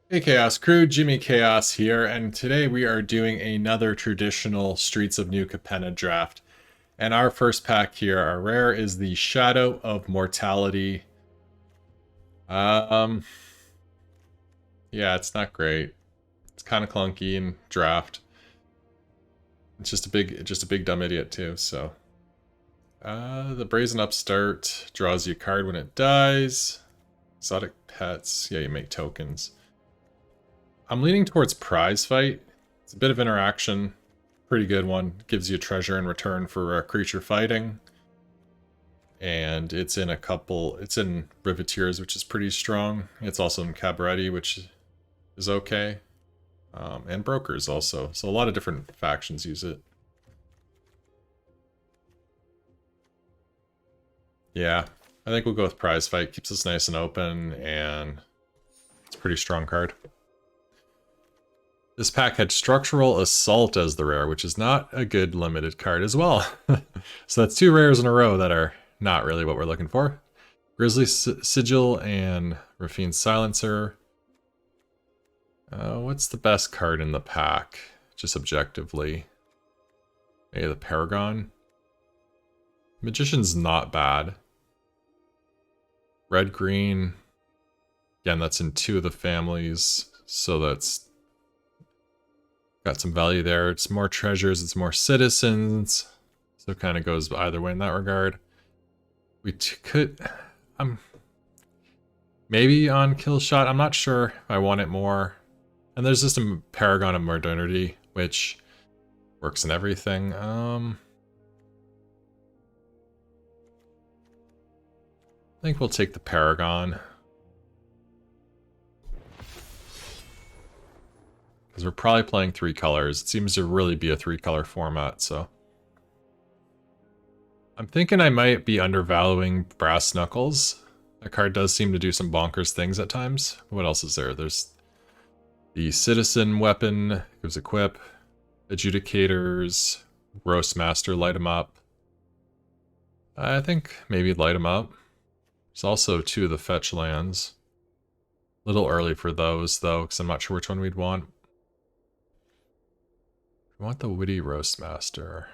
Hey Chaos Crew, Jimmy Chaos here, and today we are doing another traditional Streets of New Capenna draft. And our first pack here, our rare, is the Shadow of Mortality. Um, yeah, it's not great. It's kind of clunky in draft. It's just a big dumb idiot too. So, the Brazen Upstart draws you a card when it dies. Exotic pets, yeah, you make tokens. I'm leaning towards Prize Fight. It's a bit of interaction. Pretty good one. Gives you a treasure in return for a creature fighting. And it's in it's in Riveteers, which is pretty strong. It's also in Cabaretti, which is okay. And Brokers also. So a lot of different factions use it. Yeah, I think we'll go with Prize Fight. Keeps us nice and open, and it's a pretty strong card. This pack had Structural Assault as the rare, which is not a good limited card as well. So that's two rares in a row that are not really what we're looking for. Grizzly Sigil and Raffine's Silencer. What's the best card in the pack? Just objectively. Maybe the Paragon. Magician's not bad. Red-green. Again, that's in two of the families, so that's got some value there. It's more treasures, it's more citizens. So it kind of goes either way in that regard. We could... maybe on Kill Shot, I'm not sure if I want it more. And there's just a Paragon of Modernity, which works in everything. I think we'll take the Paragon. Because we're probably playing three colors. It seems to really be a three-color format, so... I'm thinking I might be undervaluing Brass Knuckles. That card does seem to do some bonkers things at times. What else is there? There's the Citizen Weapon, gives equip, Adjudicators, Roast Master, light them up. I think maybe light them up. There's also two of the fetch lands. A little early for those, though, because I'm not sure which one we'd want. We want the Witty Roast Master.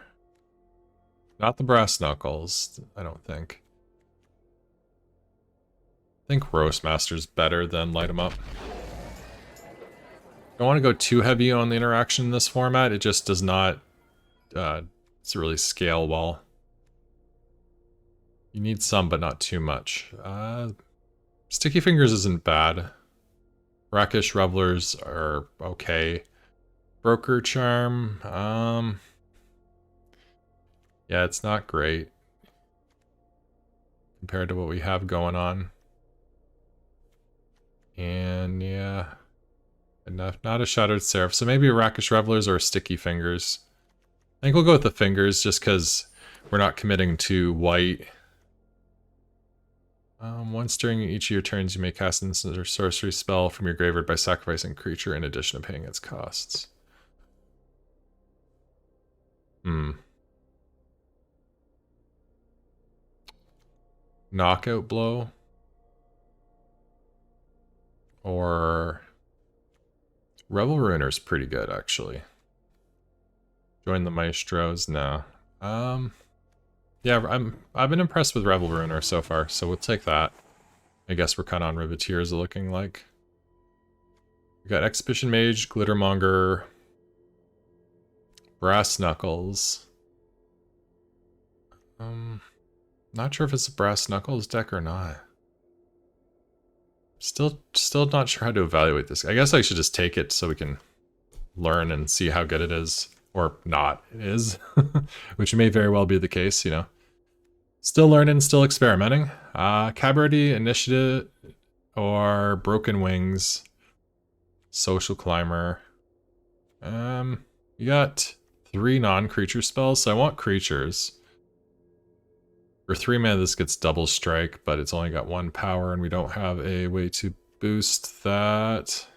Not the Brass Knuckles, I don't think. I think Roast Master's better than light 'em up. Don't want to go too heavy on the interaction in this format. It just does not really scale well. You need some, but not too much. Sticky Fingers isn't bad. Rakish Revelers are okay. Broker Charm, yeah, it's not great compared to what we have going on. And yeah, enough. Not a Shattered Seraph, so maybe a Rakish Revelers or Sticky Fingers. I think we'll go with the Fingers just because we're not committing to white. Once during each of your turns, you may cast an instant or sorcery spell from your graveyard by sacrificing a creature in addition to paying its costs. Knockout Blow. Or Revel Ruiner's pretty good, actually. Join the Maestros? No. Yeah, I've been impressed with Revel Ruiner so far, so we'll take that. I guess we're kind of on Riveteers looking like. We got Exhibition Mage, Glittermonger, Brass Knuckles. Not sure if it's a Brass Knuckles deck or not. Still not sure how to evaluate this. I guess I should just take it so we can learn and see how good it is. Or not it is. Which may very well be the case, you know. Still learning, still experimenting. Cabaret Initiative or Broken Wings. Social Climber. You got 3 non-creature spells, so I want creatures. For 3 mana, this gets double strike, but it's only got 1 power, and we don't have a way to boost that.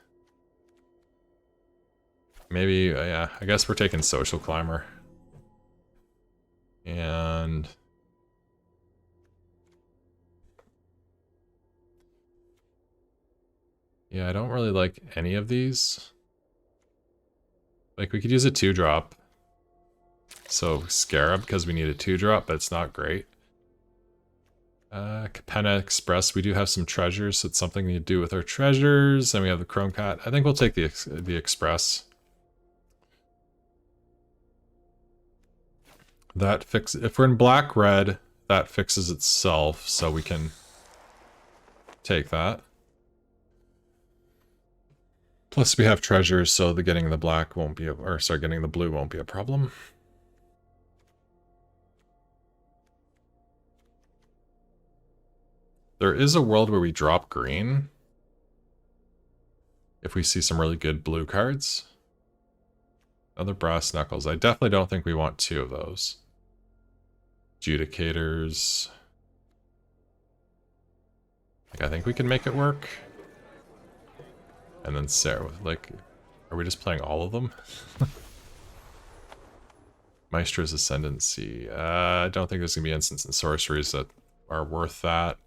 Maybe, yeah, I guess we're taking Social Climber. And... Yeah, I don't really like any of these. Like, we could use a 2-drop. So, Scarab, because we need a 2-drop, but it's not great. Capenna Express, we do have some treasures, so it's something to do with our treasures. And we have the Chrome Cat. I think we'll take the Express. That fix. If we're in black-red, that fixes itself, so we can take that. Plus we have treasures, so getting the black won't be, getting the blue won't be a problem. There is a world where we drop green. If we see some really good blue cards. Other brass knuckles. I definitely don't think we want 2 of those. Adjudicators. Like, I think we can make it work. And then Sarah, like, are we just playing all of them? Maestro's Ascendancy. I don't think there's gonna be instants and sorceries that are worth that.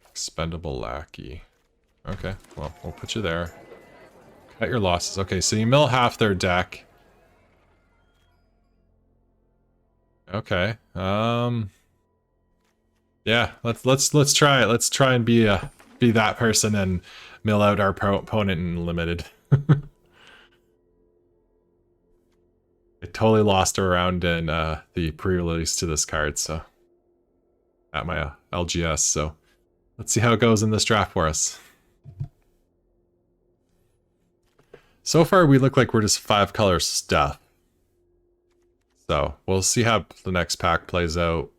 Expendable Lackey. Okay, well, we'll put you there. Cut your losses. Okay, so you mill half their deck. Okay. Yeah, let's try it. Let's try and be that person and mill out our opponent in limited. I totally lost around in the pre-release to this card, so at my LGS. So let's see how it goes in this draft for us. So far, we look like we're just 5-color stuff. So we'll see how the next pack plays out.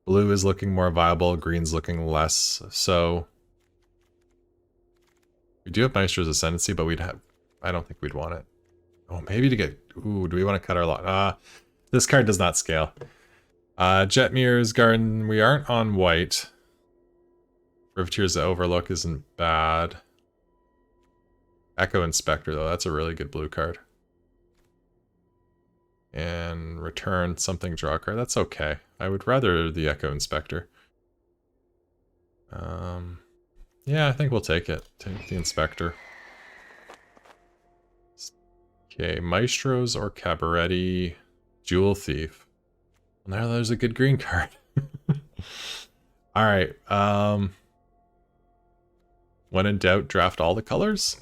Blue is looking more viable, green's looking less. So we do have Maestro's Ascendancy, but I don't think we'd want it. Oh, maybe to get, ooh, do we want to cut our lot? This card does not scale. Jetmir's Garden, we aren't on white. Riveteer's Overlook isn't bad. Echo Inspector, though, that's a really good blue card. And return something, draw a card. That's okay. I would rather the Echo Inspector. Yeah, I think we'll take it. Take the Inspector. Okay, Maestros or Cabaretti. Jewel Thief. Well, now there's a good green card. Alright, when in doubt, draft all the colors?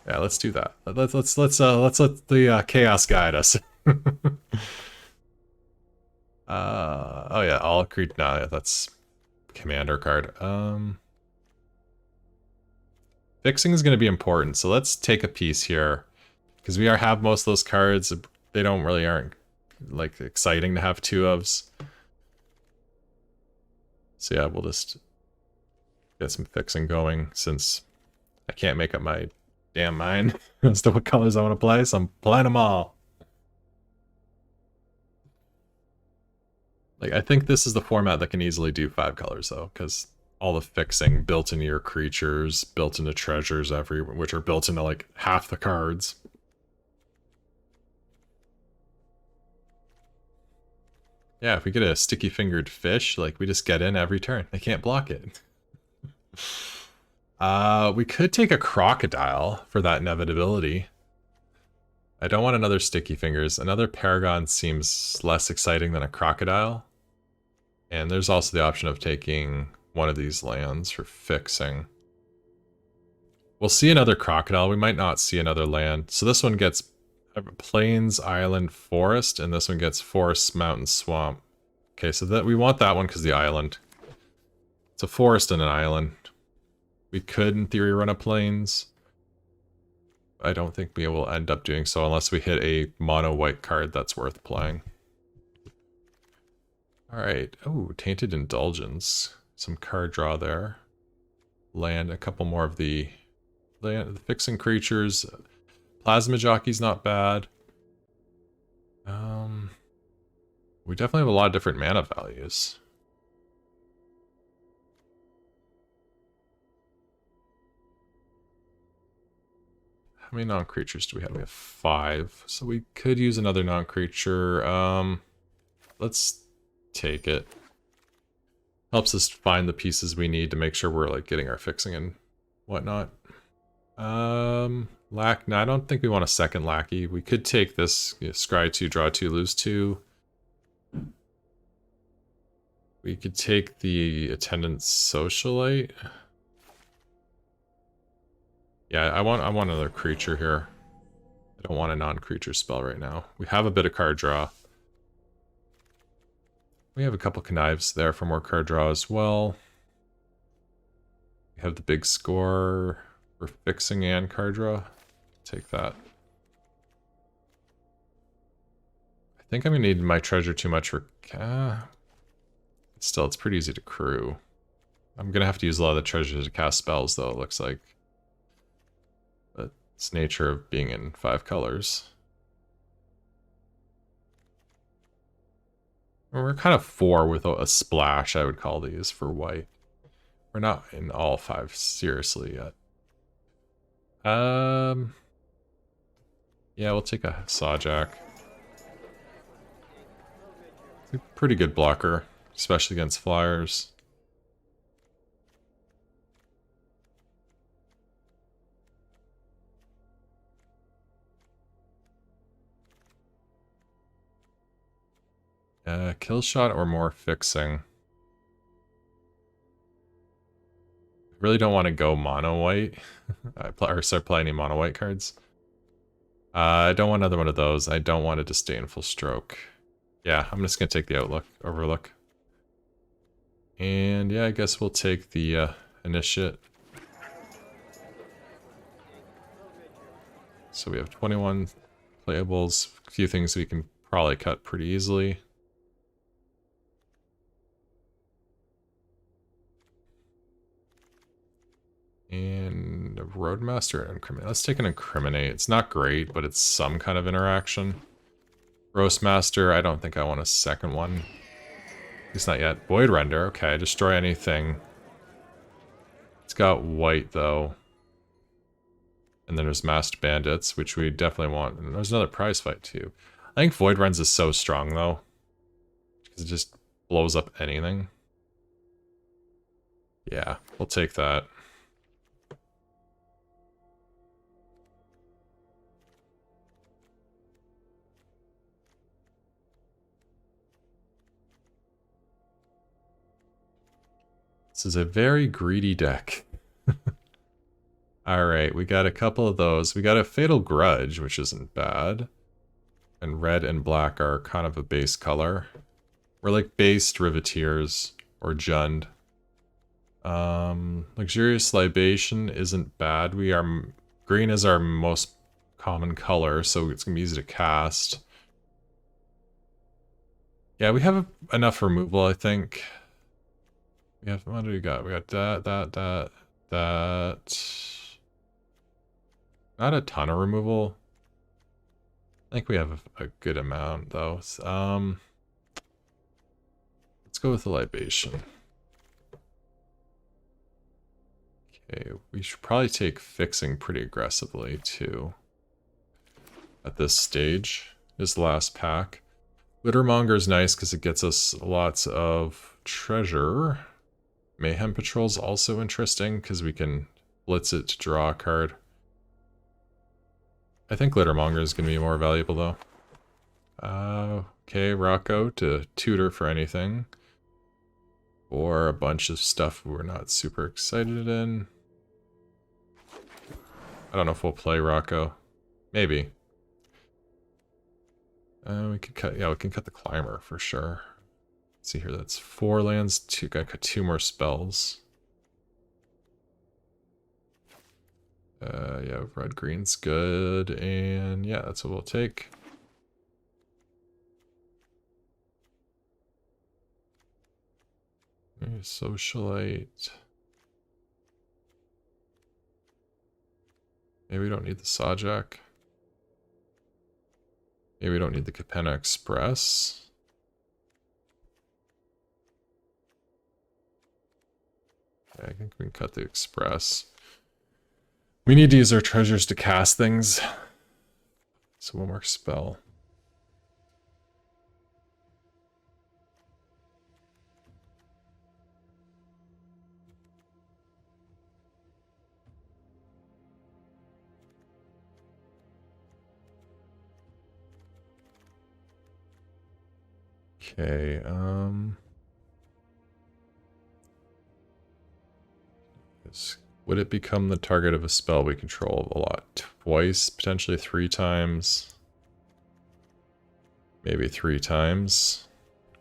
Yeah, let's do that. Let's let the chaos guide us. Oh yeah, all creed. No, yeah, that's commander card. Fixing is going to be important, so let's take a piece here because we have most of those cards. They aren't like exciting to have 2 ofs. So yeah, we'll just get some fixing going since I can't make up my damn mind as to what colors I want to play, so I'm playing them all. Like, I think this is the format that can easily do 5 colors, though, because all the fixing built into your creatures, built into treasures, which are built into, like, half the cards. Yeah, if we get a sticky-fingered fish, like, we just get in every turn. They can't block it. We could take a crocodile for that inevitability. I don't want another sticky fingers. Another paragon seems less exciting than a crocodile. And there's also the option of taking one of these lands for fixing. We'll see another crocodile. We might not see another land. So this one gets plains, island, forest, and this one gets forest, mountain, swamp. Okay, so that we want that one because the island. It's a forest and an island. We could, in theory, run a plains. I don't think we will end up doing so unless we hit a mono white card that's worth playing. Alright. Oh, Tainted Indulgence. Some card draw there. Land a couple more of the fixing creatures. Plasma Jockey's not bad. We definitely have a lot of different mana values. How many non-creatures do we have? We have 5. So we could use another non-creature. Let's take it. Helps us find the pieces we need to make sure we're like getting our fixing and whatnot. No, I don't think we want a second lackey. We could take this, scry 2, draw 2, lose 2. We could take the attendant socialite. Yeah, I want another creature here. I don't want a non-creature spell right now. We have a bit of card draw. We have a couple connives there for more card draw as well. We have the big score for fixing and card draw. Take that. I think I'm gonna need my treasure too much for... still, it's pretty easy to crew. I'm gonna have to use a lot of the treasure to cast spells, though, it looks like. But it's nature of being in 5 colors. We're kind of 4 with a splash, I would call these, for white. We're not in all 5 seriously yet. Yeah, we'll take a Sawjack. It's a pretty good blocker, especially against flyers. Kill shot or more fixing. Really don't want to go mono white. Or start playing any mono white cards. I don't want another one of those. I don't want a disdainful stroke. Yeah, I'm just gonna take the overlook. And yeah, I guess we'll take the initiate. So we have 21 playables, a few things we can probably cut pretty easily. And a Roadmaster and Incriminate. Let's take an Incriminate. It's not great, but it's some kind of interaction. Roastmaster, I don't think I want a second one. At least not yet. Void Render, okay, destroy anything. It's got white, though. And then there's Masked Bandits, which we definitely want. And there's another prize fight, too. I think Void Rends is so strong, though. Because it just blows up anything. Yeah, we'll take that. This is a very greedy deck. Alright, we got a couple of those. We got a Fatal Grudge, which isn't bad. And red and black are kind of a base color. We're like base Riveteers or Jund. Luxurious Libation isn't bad. Green is our most common color, so it's gonna be easy to cast. Yeah, we have enough removal, I think. We have, what do we got? We got that. Not a ton of removal. I think we have a good amount, though. Let's go with the Libation. Okay, we should probably take fixing pretty aggressively, too. At this stage. This last pack. Littermonger is nice because it gets us lots of treasure. Mayhem Patrol's also interesting because we can blitz it to draw a card. I think Littermonger is going to be more valuable, though. Okay, Rocco to tutor for anything. Or a bunch of stuff we're not super excited in. I don't know if we'll play Rocco. Maybe. We could cut, yeah, we can cut the Climber for sure. Let's see here, that's 4 lands, gotta cut 2 more spells. Yeah, red-green's good, and yeah, that's what we'll take. Socialite. Maybe we don't need the Sawjack. Maybe we don't need the Capenna Express. Okay, I think we can cut the Express. We need to use our treasures to cast things. So one more spell. Okay, would it become the target of a spell we control a lot? Twice, potentially 3 times. Maybe 3 times.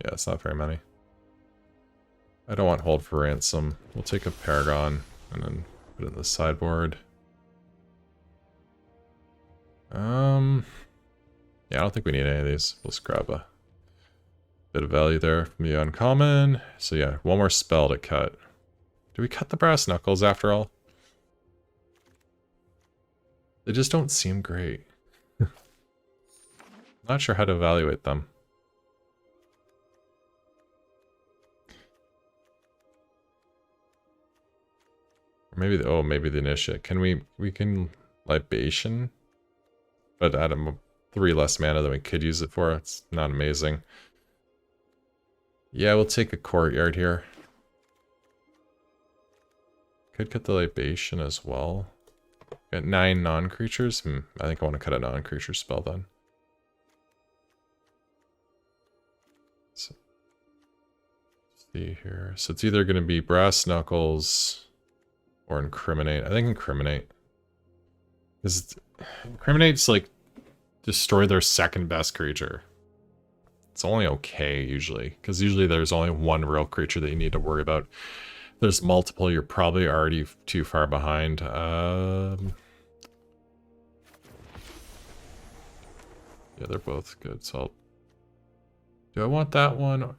Yeah, it's not very many. I don't want hold for ransom. We'll take a Paragon and then put it in the sideboard. Yeah, I don't think we need any of these. We'll just grab a bit of value there from the uncommon. So yeah, one more spell to cut. Do we cut the brass knuckles after all? They just don't seem great. Not sure how to evaluate them. Or maybe the, maybe the initiate. Can we can libation, but add 3 less mana than we could use it for. It's not amazing. Yeah, we'll take a courtyard here. Could cut the libation as well. Got 9 non-creatures. I think I want to cut a non-creature spell then. So, see here. So it's either going to be brass knuckles or incriminate. I think incriminate. Because incriminate's like destroy their second best creature. It's only okay usually, because usually there's only one real creature that you need to worry about. If there's multiple, you're probably already too far behind. Yeah, they're both good. So do I want that one?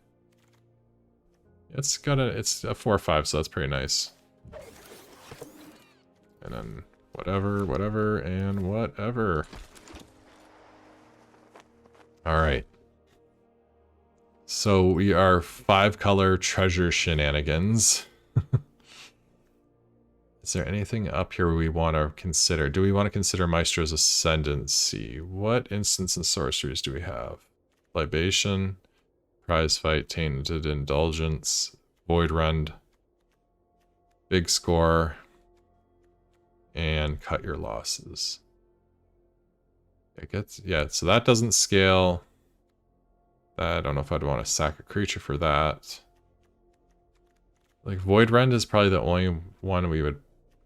It's a 4/5, so that's pretty nice. And then whatever, whatever, and whatever. All right. So we are 5-color treasure shenanigans. Is there anything up here we want to consider? Do we want to consider Maestro's Ascendancy? What instants and sorceries do we have? Libation, Prize Fight, Tainted Indulgence, Void Rend, Big Score, and Cut Your Losses. Yeah, so that doesn't scale. I don't know if I'd want to sack a creature for that. Like Void Rend is probably the only one we would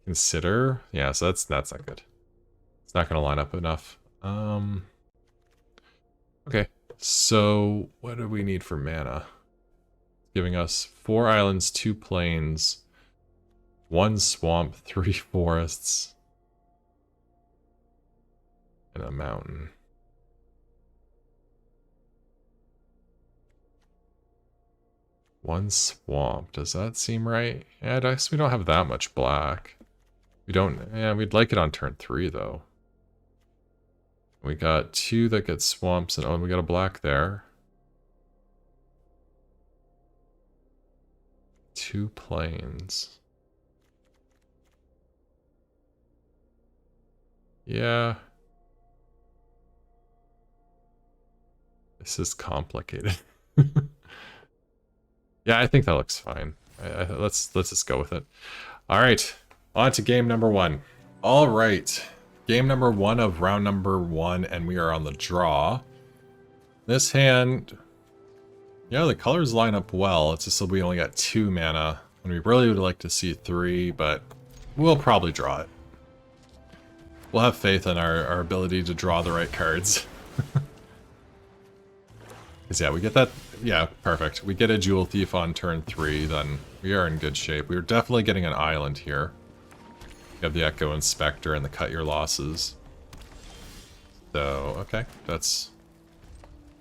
consider. Yeah, so that's not good. It's not going to line up enough. Okay, so what do we need for mana? Giving us 4 islands, 2 plains, 1 swamp, 3 forests, and a mountain. One swamp. Does that seem right? Yeah, I guess we don't have that much black. We don't. Yeah, we'd like it on turn 3 though. We got 2 that get swamps, and oh, we got a black there. 2 plains. Yeah. This is complicated. Yeah, I think that looks fine. Let's just go with it. All right, on to game number 1. All right, game number 1 of round number 1, and we are on the draw. This hand, yeah, the colors line up well. It's just that we only got 2 mana, and we really would like to see 3, but we'll probably draw it. We'll have faith in our ability to draw the right cards. Because yeah, we get that. Yeah, perfect. We get a Jewel Thief on turn 3, then we are in good shape. We're definitely getting an island here. You have the Echo Inspector and the Cut Your Losses. So, okay, that's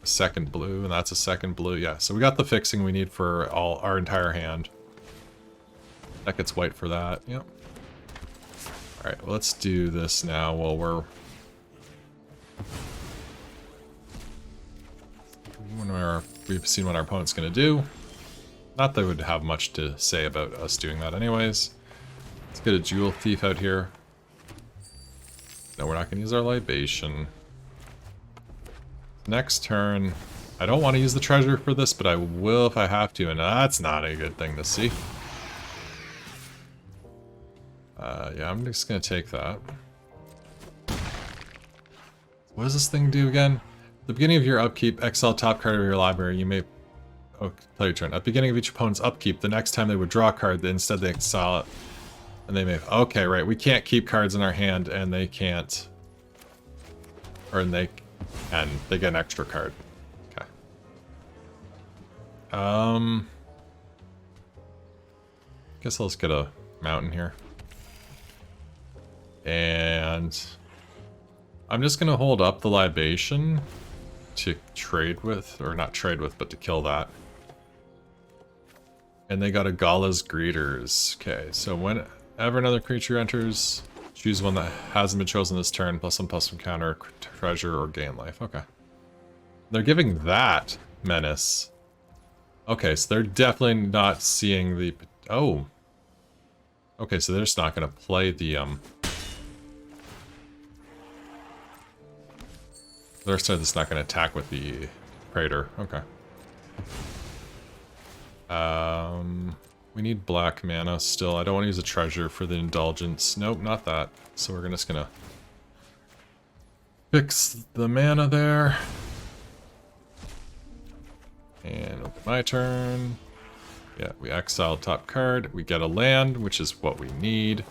a second blue, and that's a second blue. Yeah, so we got the fixing we need for our entire hand. That gets white for that, yep. Alright, well, let's do this now while we're... we've seen what our opponent's going to do. Not that it would have much to say about us doing that anyways. Let's get a Jewel Thief out here. No, we're not going to use our Libation. Next turn, I don't want to use the treasure for this, but I will if I have to, and that's not a good thing to see. Yeah, I'm just going to take that. What does this thing do again? At the beginning of your upkeep, exile top card of your library. You may Oh, play your turn. At the beginning of each opponent's upkeep, the next time they would draw a card, instead they exile it. And they may... Okay, right. We can't keep cards in our hand, and they can't... Or they get an extra card. Okay. Guess let's get a mountain here. And... I'm just gonna hold up the libation to trade with, or not trade with, but to kill that. And they got a Gala's Greeters. Okay, so whenever another creature enters, choose one that hasn't been chosen this turn, +1/+1 counter, treasure, or gain life. Okay. They're giving that menace. Okay, so they're definitely not seeing the... Oh. Okay, so they're just not gonna play the, They're just not going to attack with the Praetor. Okay. We need black mana still. I don't want to use a treasure for the indulgence. Nope, not that. So we're just going to fix the mana there. And open my turn. Yeah, we exile top card. We get a land, which is what we need.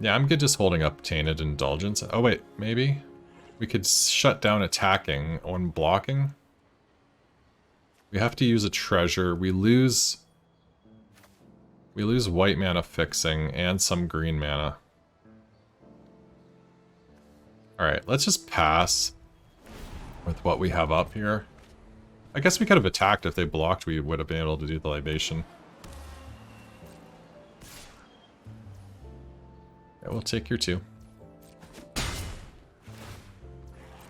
Yeah, I'm good just holding up Tainted Indulgence. Oh wait, maybe? We could shut down attacking on blocking. We have to use a treasure. We lose white mana fixing and some green mana. Alright, let's just pass with what we have up here. I guess we could have attacked if they blocked, we would have been able to do the libation. Yeah, we'll take your 2.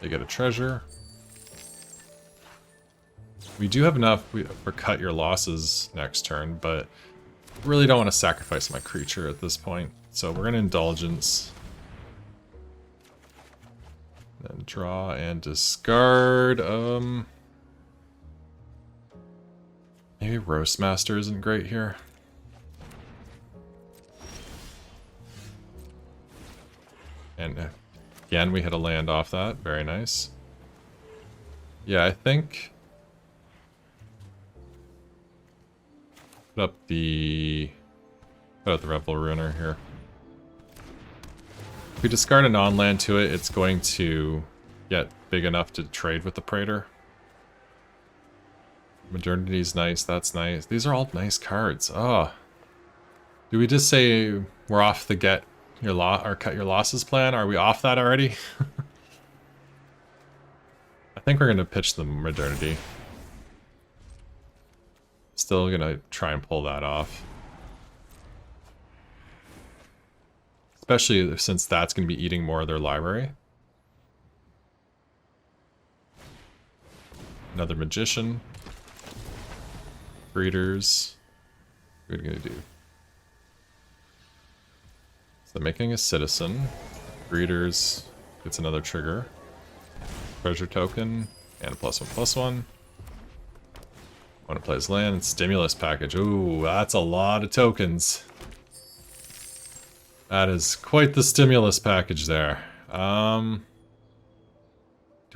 They get a treasure. We do have enough for cut your losses next turn, but really don't want to sacrifice my creature at this point. So we're going to indulgence. Then draw and discard. Maybe Roastmaster isn't great here. And again, we hit a land off that. Very nice. Yeah, I think... Put out the Revel Ruiner here. If we discard a non-land to it, it's going to get big enough to trade with the Praetor. Modernity's nice, that's nice. These are all nice cards. Oh. Do we just say we're off the get your or cut your losses plan? Are we off that already? I think we're gonna pitch the modernity. Still gonna try and pull that off. Especially since that's gonna be eating more of their library. Another magician. Breeders. What are we gonna do? So making a citizen. Breeders gets another trigger. Treasure token and a +1/+1. Want to play his land. Stimulus package. Ooh, that's a lot of tokens. That is quite the stimulus package there. Do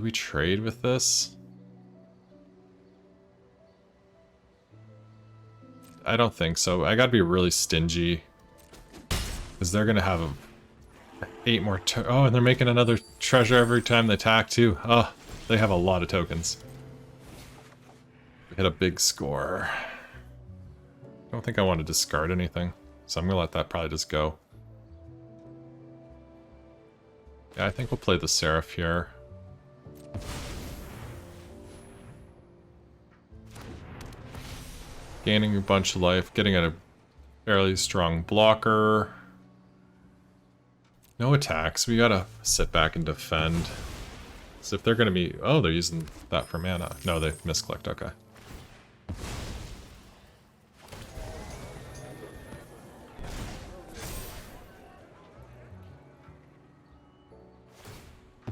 we trade with this? I don't think so. I gotta be really stingy. Because they're gonna have 8 more oh, and they're making another treasure every time they attack too. Oh, they have a lot of tokens. We hit a big score. I don't think I want to discard anything. So I'm gonna let that probably just go. Yeah, I think we'll play the Seraph here. Gaining a bunch of life, getting a fairly strong blocker. No attacks, we gotta sit back and defend. So if they're gonna be... Oh, they're using that for mana. No, they misclicked, okay.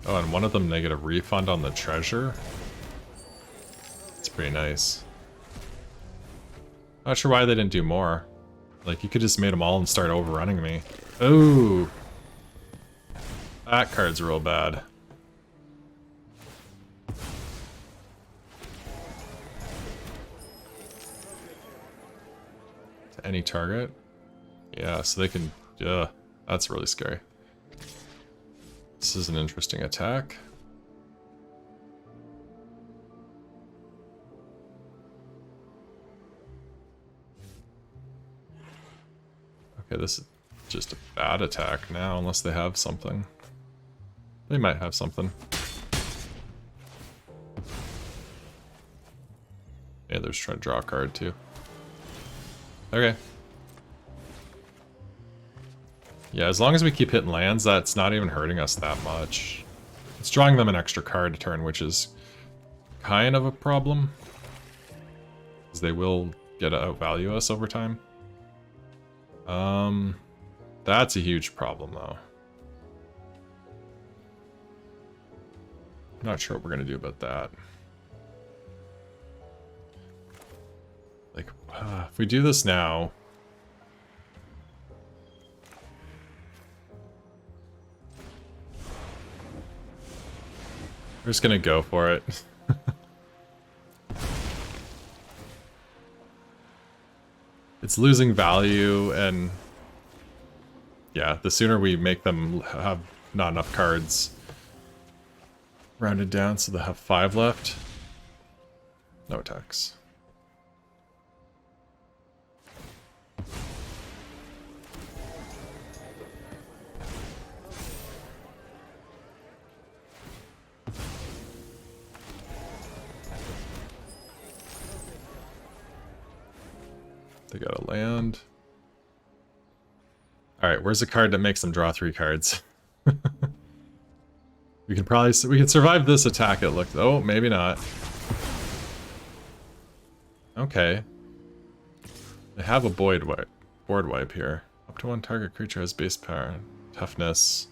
Oh, and one of them, they get a refund on the treasure. It's pretty nice. Not sure why they didn't do more. Like, you could just made them all and start overrunning me. Ooh. That card's real bad. To any target. Yeah, so they can... that's really scary. This is an interesting attack. Okay, this is just a bad attack now, unless they have something. They might have something. Yeah, they're just trying to draw a card too. Okay. Yeah, as long as we keep hitting lands, that's not even hurting us that much. It's drawing them an extra card a turn, which is kind of a problem. Because they will get to outvalue us over time. That's a huge problem, though. I'm not sure what we're gonna do about that. Like, if we do this now... We're just gonna go for it. It's losing value, and yeah, the sooner we make them have not enough cards rounded down, so they'll have 5 left. No attacks. They got a land. Alright, where's the card that makes them draw 3 cards? We can survive this attack, it looks. Oh, maybe not. Okay. They have a board wipe here. Up to 1 target creature has base power, toughness.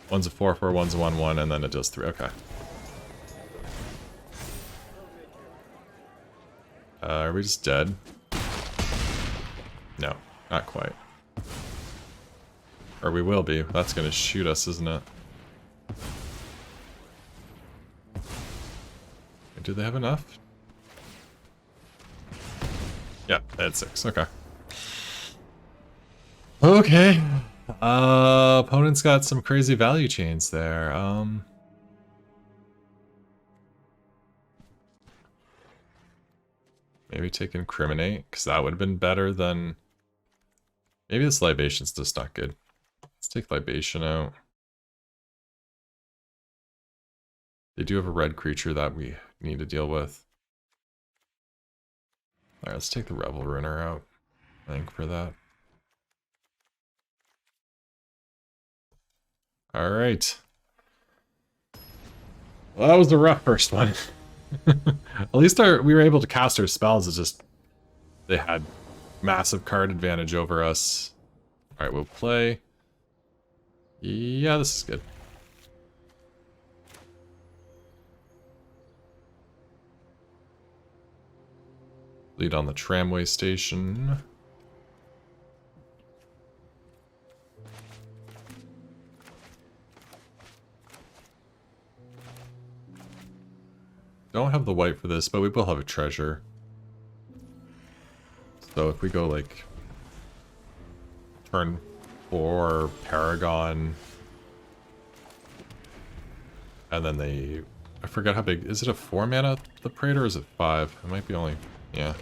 One's a 4/4, one's a 1/1, and then it does 3. Okay. Are we just dead? No, not quite. Or we will be. That's gonna shoot us, isn't it? Do they have enough? Yeah, they had 6. Okay. Okay. Opponent's got some crazy value chains there. Maybe take Incriminate, because that would have been better than... Maybe this Libation's just not good. Let's take Libation out. They do have a red creature that we need to deal with. Alright, let's take the Revel Runner out, I think, for that. Alright. Well, that was the rough first one. At least we were able to cast our spells, it's just... They had massive card advantage over us. Alright, we'll play. Yeah, this is good. Lead on the tramway station. Don't have the white for this, but we will have a treasure. So if we go like turn 4 Paragon, and then they, I forgot how big, is it a 4 mana, the Praetor, or is it 5? It might be only, yeah.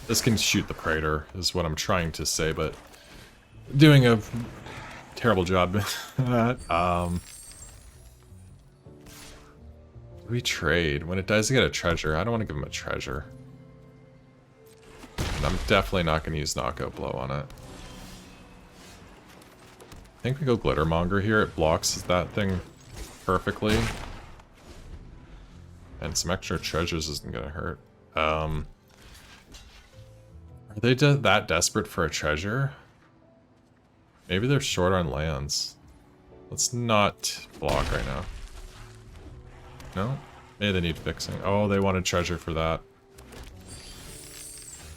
This can shoot the Praetor, is what I'm trying to say, but doing a terrible job at that. We trade. When it dies to get a treasure, I don't want to give him a treasure. And I'm definitely not going to use Knockout Blow on it. I think we go Glittermonger here. It blocks that thing perfectly. And some extra treasures isn't going to hurt. Are they that desperate for a treasure? Maybe they're short on lands. Let's not block right now. No? Maybe they need fixing. Oh, they wanted treasure for that.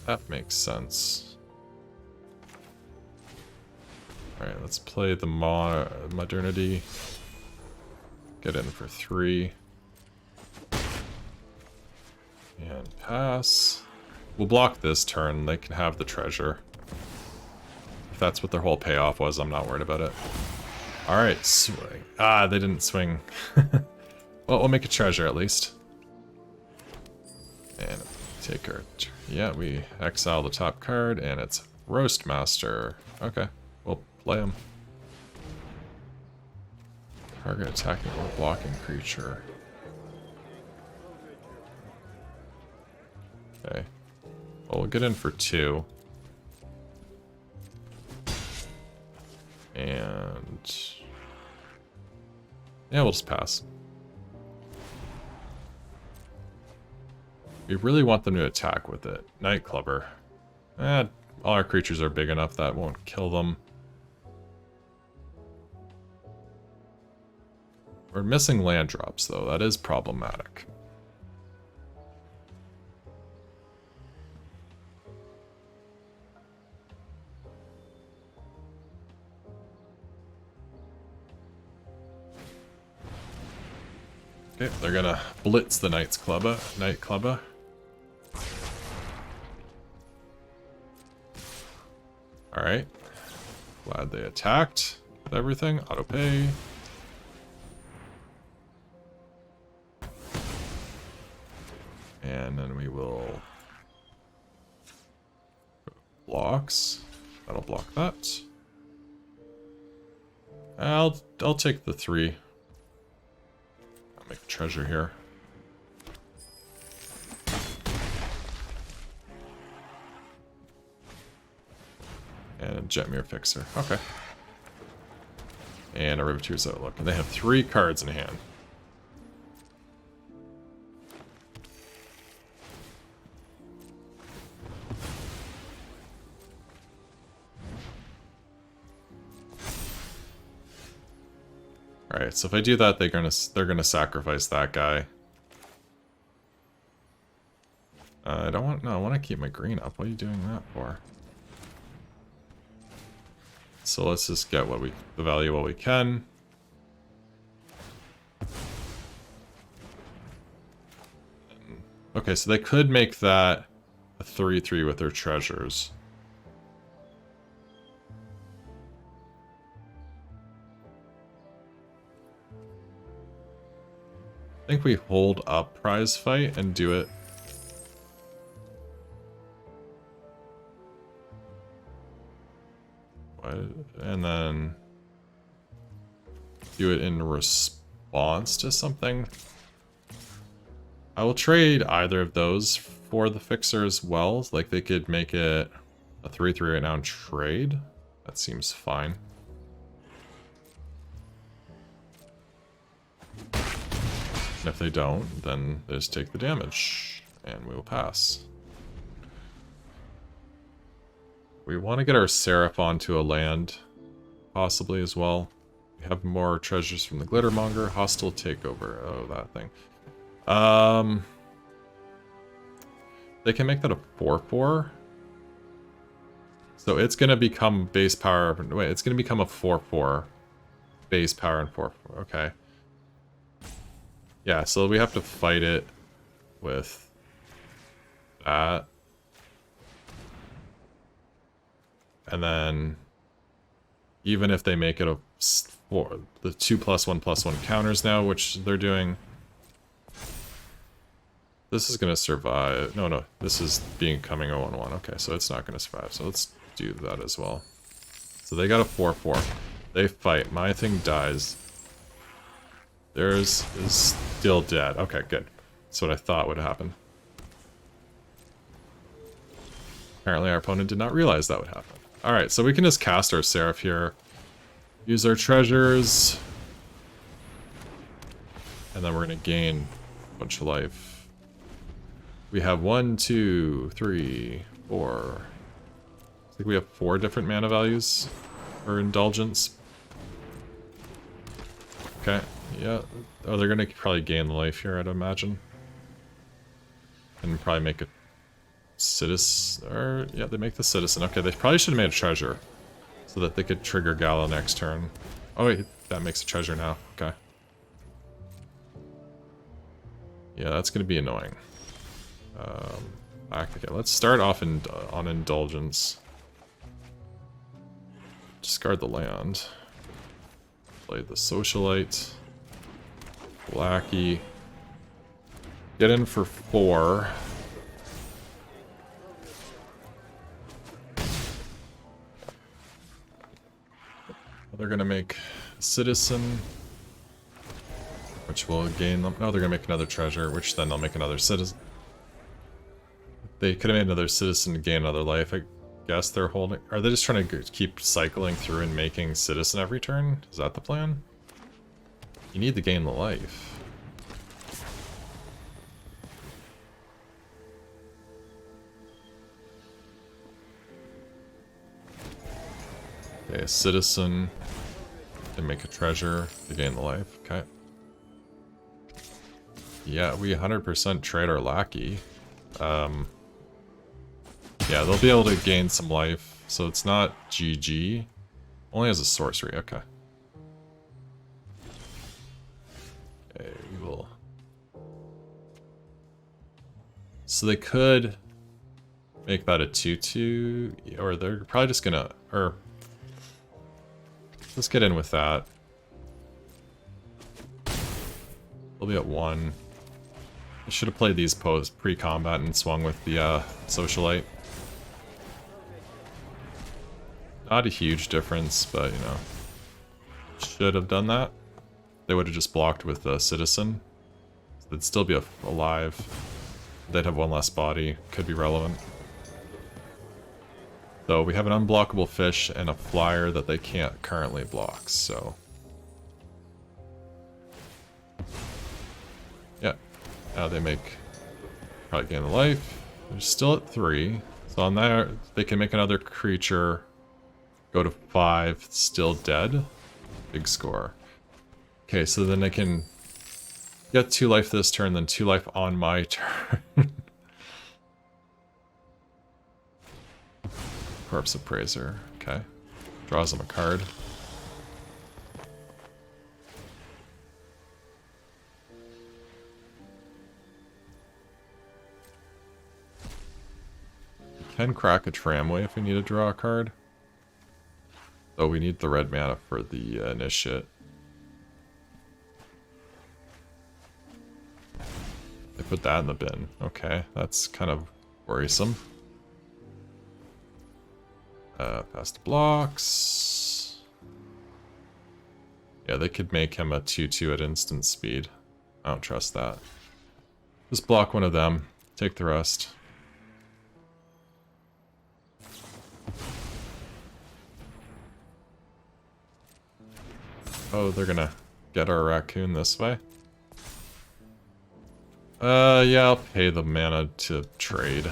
That makes sense. Alright, let's play the Modernity. Get in for 3. And pass. We'll block this turn. They can have the treasure. If that's what their whole payoff was, I'm not worried about it. Alright, swing. Ah, they didn't swing. Well, we'll make a treasure at least. And take our... Yeah, we exile the top card, and it's Roast Master. Okay, we'll play him. Target attacking or blocking creature. Okay. Well, we'll get in for 2. And... yeah, we'll just pass. We really want them to attack with it. Night Clubber. All our creatures are big enough that won't kill them. We're missing land drops, though. That is problematic. Okay, they're gonna blitz the Night Clubber. Alright. Glad they attacked with everything. Auto pay. And then we will... blocks. That'll block that. I'll take the 3. I'll make a treasure here. And a Jetmir Fixer. Okay. And a Riveteer's Outlook. And they have 3 cards in hand. Alright, so if I do that, they're gonna sacrifice that guy. I want to keep my green up. What are you doing that for? So let's just get the value what we can. Okay, so they could make that a 3/3 with their treasures. I think we hold up prize fight and do it. And then do it in response to something. I will trade either of those for the Fixer as well. Like they could make it a 3/3 right now and trade. That seems fine. And if they don't, then they just take the damage, and we will pass. We want to get our Seraph onto a land, possibly as well. We have more treasures from the Glittermonger. Hostile Takeover. Oh, that thing. They can make that a 4/4. So it's going to become base power. Wait, it's going to become a 4/4. Base power and 4/4. Okay. Yeah, so we have to fight it with that. And then even if they make it a 4, the 2+1/+1 counters now, which they're doing, this is gonna survive. No, this is becoming a 1/1. Okay, so it's not gonna survive. So let's do that as well. So they got a 4/4. They fight. My thing dies. Theirs is still dead. Okay, good. That's what I thought would happen. Apparently our opponent did not realize that would happen. Alright, so we can just cast our Seraph here. Use our treasures. And then we're going to gain a bunch of life. We have 1, 2, 3, 4. I think we have 4 different mana values for Indulgence. Okay. Yeah. Oh, they're gonna probably gain life here, I'd imagine. And probably make a citizen, or yeah, they make the citizen. Okay, they probably should have made a treasure, so that they could trigger Gala next turn. Oh wait, that makes a treasure now. Okay. Yeah, that's gonna be annoying. Okay, let's start off on Indulgence. discard the land. Play the socialite. Lackey. Get in for 4. They're gonna make a citizen, which will gain them. No, they're gonna make another treasure, which then they'll make another citizen. They could have made another citizen to gain another life. I guess they're holding. Are they just trying to keep cycling through and making citizen every turn? Is that the plan? You need to gain the life. Okay, a citizen. They make a treasure to gain the life. Okay. Yeah, we 100% trade our lackey. Yeah, they'll be able to gain some life, so it's not GG. Only as a sorcery, okay. Okay, we will... So they could make that a 2-2, or they're probably just gonna... Or... Let's get in with that. They'll be at 1. I should have played these pre-combat and swung with the socialite. Not a huge difference, but you know, should have done that. They would have just blocked with a citizen. They'd still be alive. They'd have 1 less body. Could be relevant. So we have an unblockable fish and a flyer that they can't currently block, so... Yeah. Now they make... Probably gain the life. They're still at 3. So on there, they can make another creature go to 5, still dead. Big score. Okay, so then they can get 2 life this turn, then 2 life on my turn. Corpse Appraiser, okay. Draws them a card. You can crack a tramway if we need to draw a card. Oh, we need the red mana for the initiate. They put that in the bin. Okay, that's kind of worrisome. Past blocks. Yeah, they could make him a 2-2 at instant speed. I don't trust that. Just block one of them. Take the rest. Oh, they're gonna get our raccoon this way. Yeah, I'll pay the mana to trade.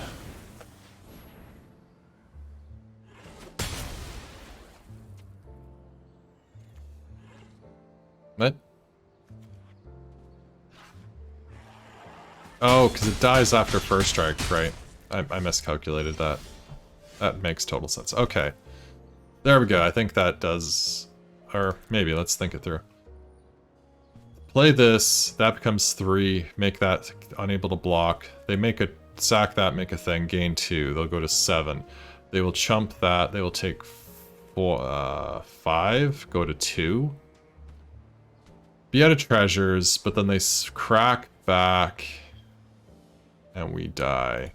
What? Oh, because it dies after first strike, right? I miscalculated that. That makes total sense. Okay. There we go. I think that does... Or maybe, let's think it through. Play this, that becomes 3, make that unable to block. They make a... Sack that, make a thing, gain 2. They'll go to 7. They will chump that, they will take 5, go to 2. Be out of treasures, but then they crack back, and we die.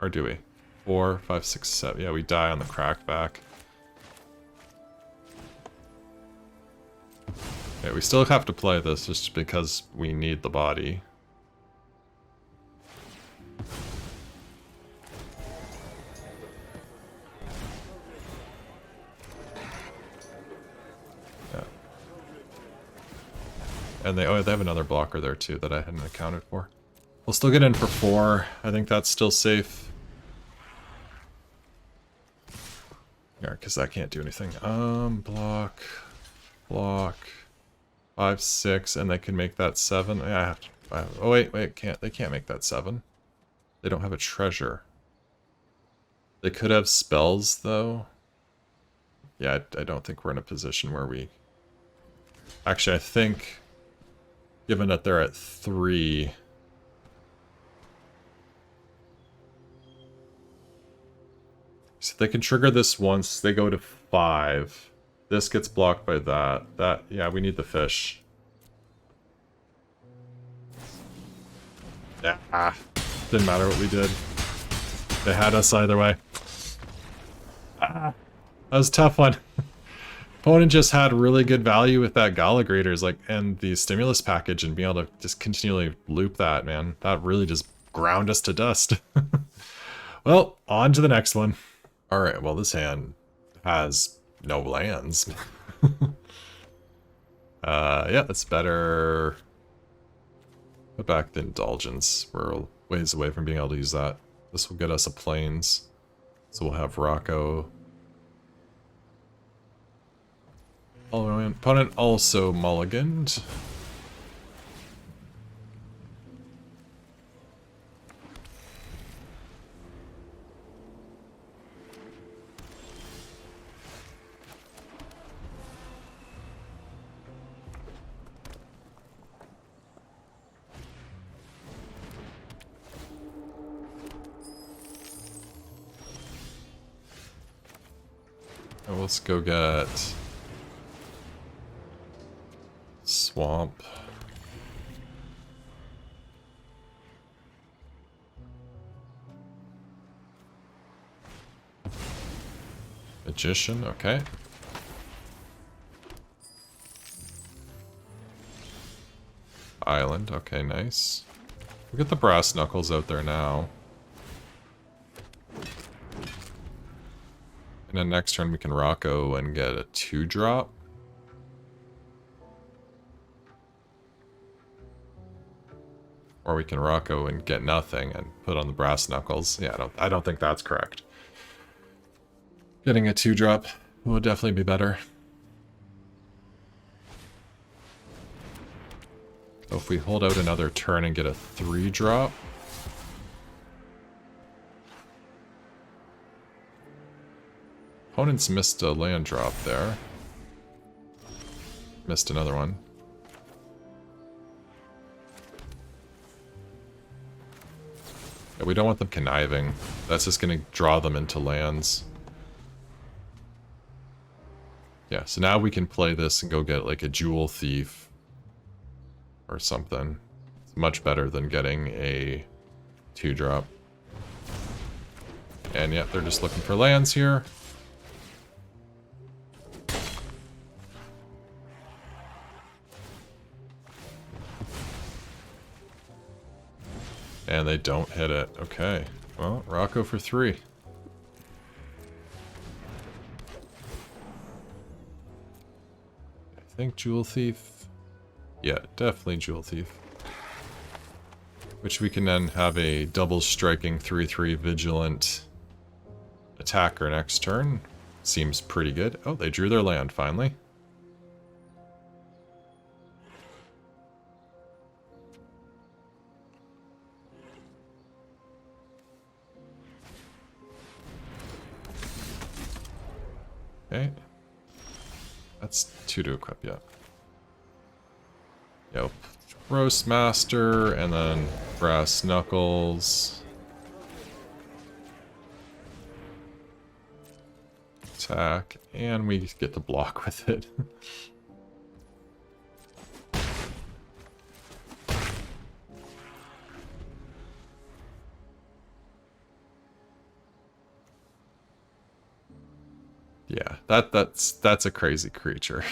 Or do we? 4, 5, 6, 7. Yeah, we die on the crack back. Okay, we still have to play this just because we need the body. And they have another blocker there too that I hadn't accounted for. We'll still get in for 4. I think that's still safe. Yeah, because that can't do anything. Block. 5, 6, and they can make that 7. Yeah, I have to. Oh wait, can't. They can't make that 7. They don't have a treasure. They could have spells though. Yeah, I don't think we're in a position where we... Actually, I think... Given that they're at 3... So they can trigger this once they go to 5. This gets blocked by that. Yeah, we need the fish. Ah, didn't matter what we did. They had us either way. Ah, that was a tough one. Opponent just had really good value with that Gala Graders, like, and the stimulus package, and being able to just continually loop that, man. That really just ground us to dust. Well, on to the next one. Alright, well, this hand has no lands. Yeah, that's better. Put back the Indulgence. We're ways away from being able to use that. This will get us a Plains. So we'll have Rocco. Opponent also mulliganed. Oh, let's go get Swamp. Magician, okay. Island, okay, nice. We'll get the Brass Knuckles out there now. And then next turn we can Rocco and get a 2-drop. Or we can Rocco and get nothing and put on the Brass Knuckles. Yeah, I don't think that's correct. Getting a 2-drop would definitely be better. So if we hold out another turn and get a 3-drop. Opponents missed a land drop there. Missed another one. Yeah, we don't want them conniving. That's just going to draw them into lands. Yeah, so now we can play this and go get like a Jewel Thief or something. It's much better than getting a 2-drop. And yeah, they're just looking for lands here. And they don't hit it. Okay. Well, Rocco for 3. I think Jewel Thief. Yeah, definitely Jewel Thief. Which we can then have a double striking 3/3 vigilant attacker next turn. Seems pretty good. Oh, they drew their land finally. Okay. That's 2 to equip, yeah. Yep. Roast Master, and then Brass Knuckles. Attack, and we get to block with it. Yeah, that's a crazy creature.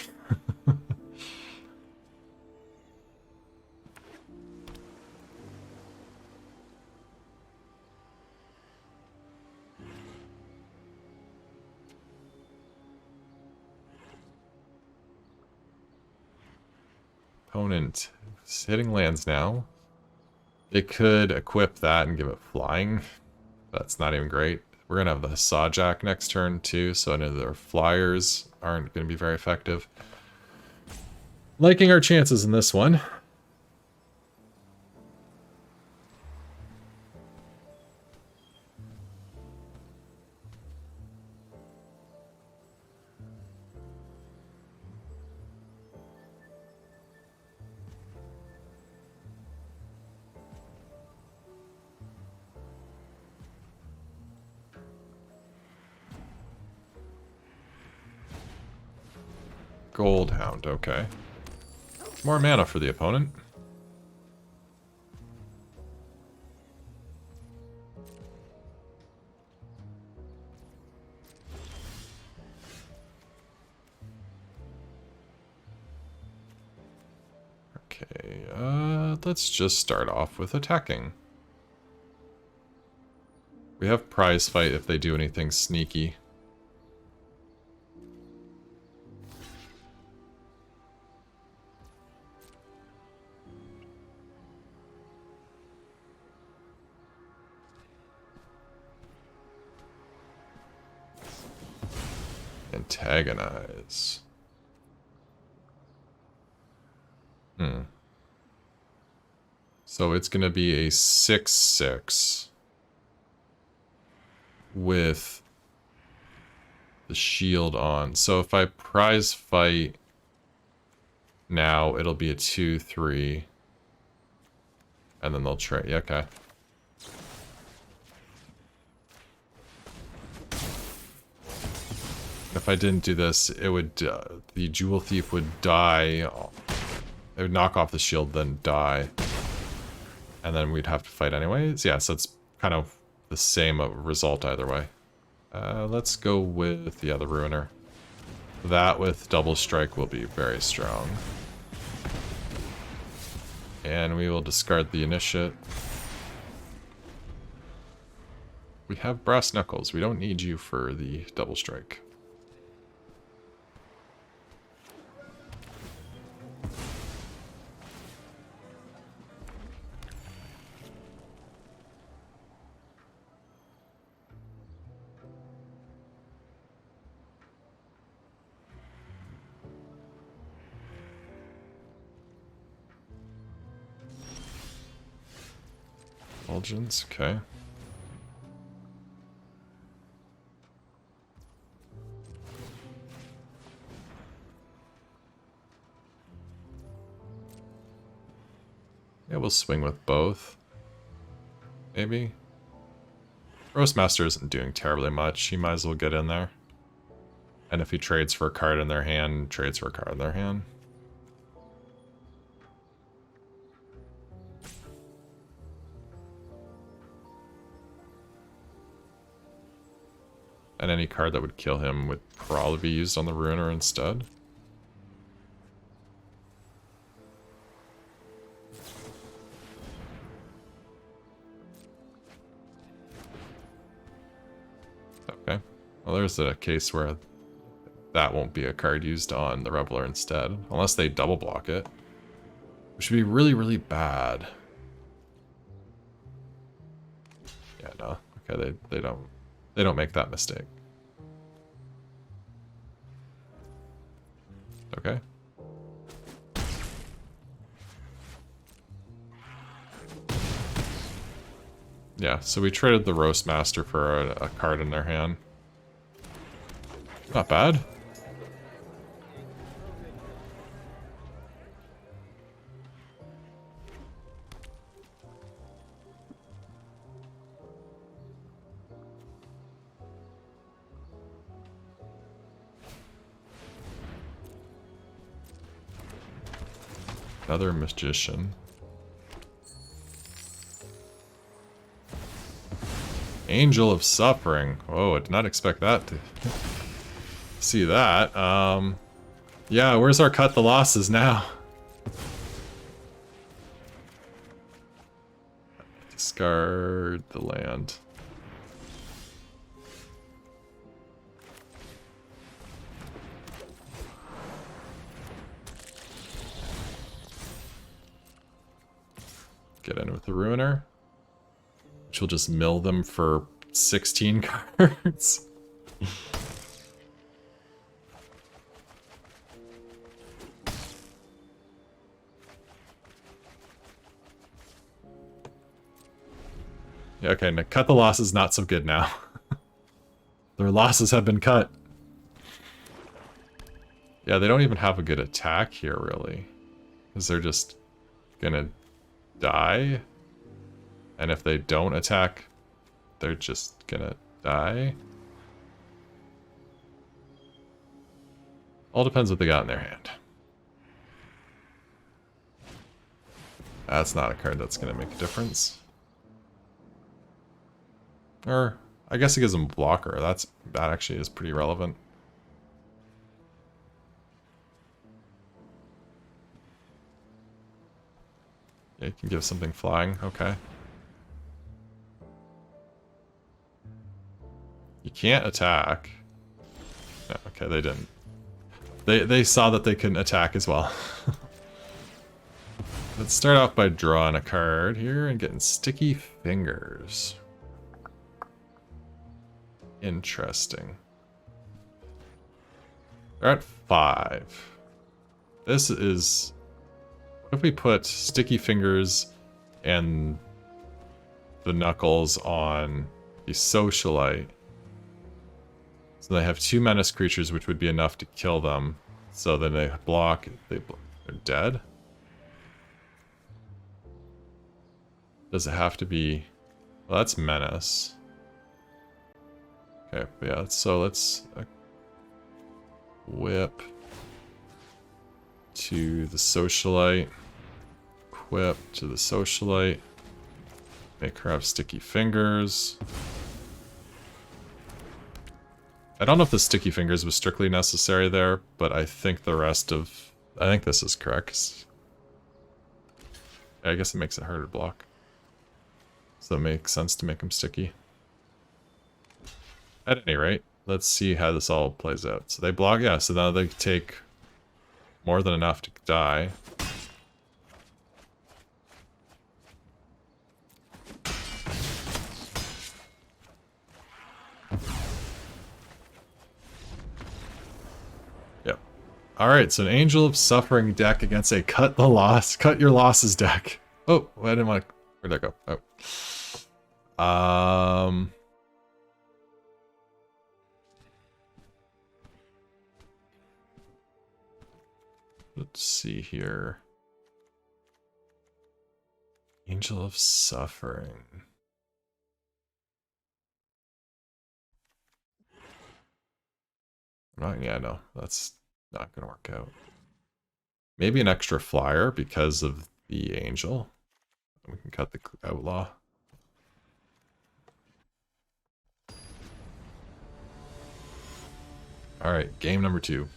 Opponent is hitting lands now. They could equip that and give it flying. That's not even great. We're going to have the Sawjack next turn too, so I know their flyers aren't going to be very effective. Liking our chances in this one. Gold Hound, okay. More mana for the opponent. Okay, let's just start off with attacking. We have prize fight if they do anything sneaky. Antagonize. So it's going to be a 6/6 with the shield on. So if I prize fight now, it'll be a 2/3. And then they'll trade. Yeah, okay. If I didn't do this, it would the Jewel Thief would die. It would knock off the shield, then die. And then we'd have to fight anyways. Yeah, so it's kind of the same result either way. Let's go with, yeah, the Ruiner. That with double strike will be very strong. And we will discard the Initiate. We have Brass Knuckles. We don't need you for the double strike. Fulgence, okay. Yeah, we'll swing with both. Maybe. Roastmaster isn't doing terribly much. He might as well get in there. And if he trades for a card in their hand, trades for a card in their hand. And any card that would kill him would probably be used on the Ruiner instead. Okay. Well, there's a case where that won't be a card used on the Reveler instead. Unless they double block it. Which would be really, really bad. Yeah, no. Okay, they don't make that mistake. Okay. Yeah, so we traded the Roastmaster for a card in their hand. Not bad. Another Magician. Angel of Suffering. Oh, I did not expect that to see that. Yeah, where's our cut the losses now? Discard the land. Get in with the Ruiner. Which will just mill them for 16 cards. Yeah, okay, now cut the losses, not so good now. Their losses have been cut. Yeah, they don't even have a good attack here, really. Because they're just gonna die. And if they don't attack, they're just gonna die. All depends what they got in their hand. That's not a card that's going to make a difference. Or, I guess it gives them a blocker. That actually is pretty relevant. Yeah, you can give something flying. Okay. You can't attack. No, okay, they didn't. They saw that they couldn't attack as well. Let's start off by drawing a card here and getting sticky fingers. Interesting. They're at 5. This is... What if we put sticky fingers and the knuckles on the socialite? So they have 2 menace creatures, which would be enough to kill them. So then they block, they're dead? Does it have to be... Well, that's menace. Okay, yeah, so let's whip to the socialite. Equip to the socialite. Make her have sticky fingers. I don't know if the sticky fingers was strictly necessary there, but I think the rest of... I think this is correct. I guess it makes it harder to block. So it makes sense to make them sticky. At any rate, let's see how this all plays out. So they block, yeah, so now they take more than enough to die. Yep. Alright, so an Angel of Suffering deck against a Cut Your Losses deck. Oh, I didn't want to... Where'd that go? Oh. Let's see here. Angel of Suffering. Yeah, no, that's not gonna work out. Maybe an extra flyer because of the angel. We can cut the outlaw. Alright, game number 2.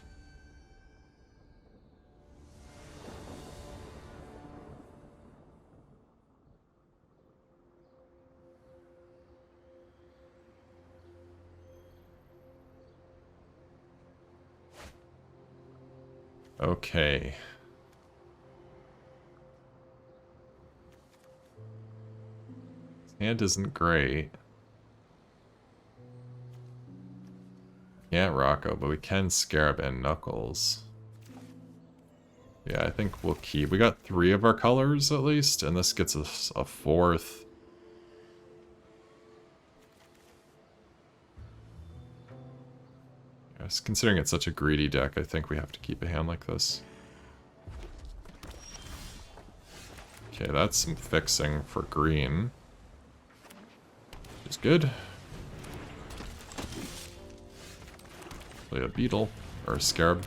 Okay. His hand isn't great. Can't Rocco, but we can Scarab and Knuckles. Yeah, I think we'll keep. We got 3 of our colors at least, and this gets us a 4th. Yes, considering it's such a greedy deck, I think we have to keep a hand like this. Okay, that's some fixing for green. Which is good. Play a beetle, or a scarab.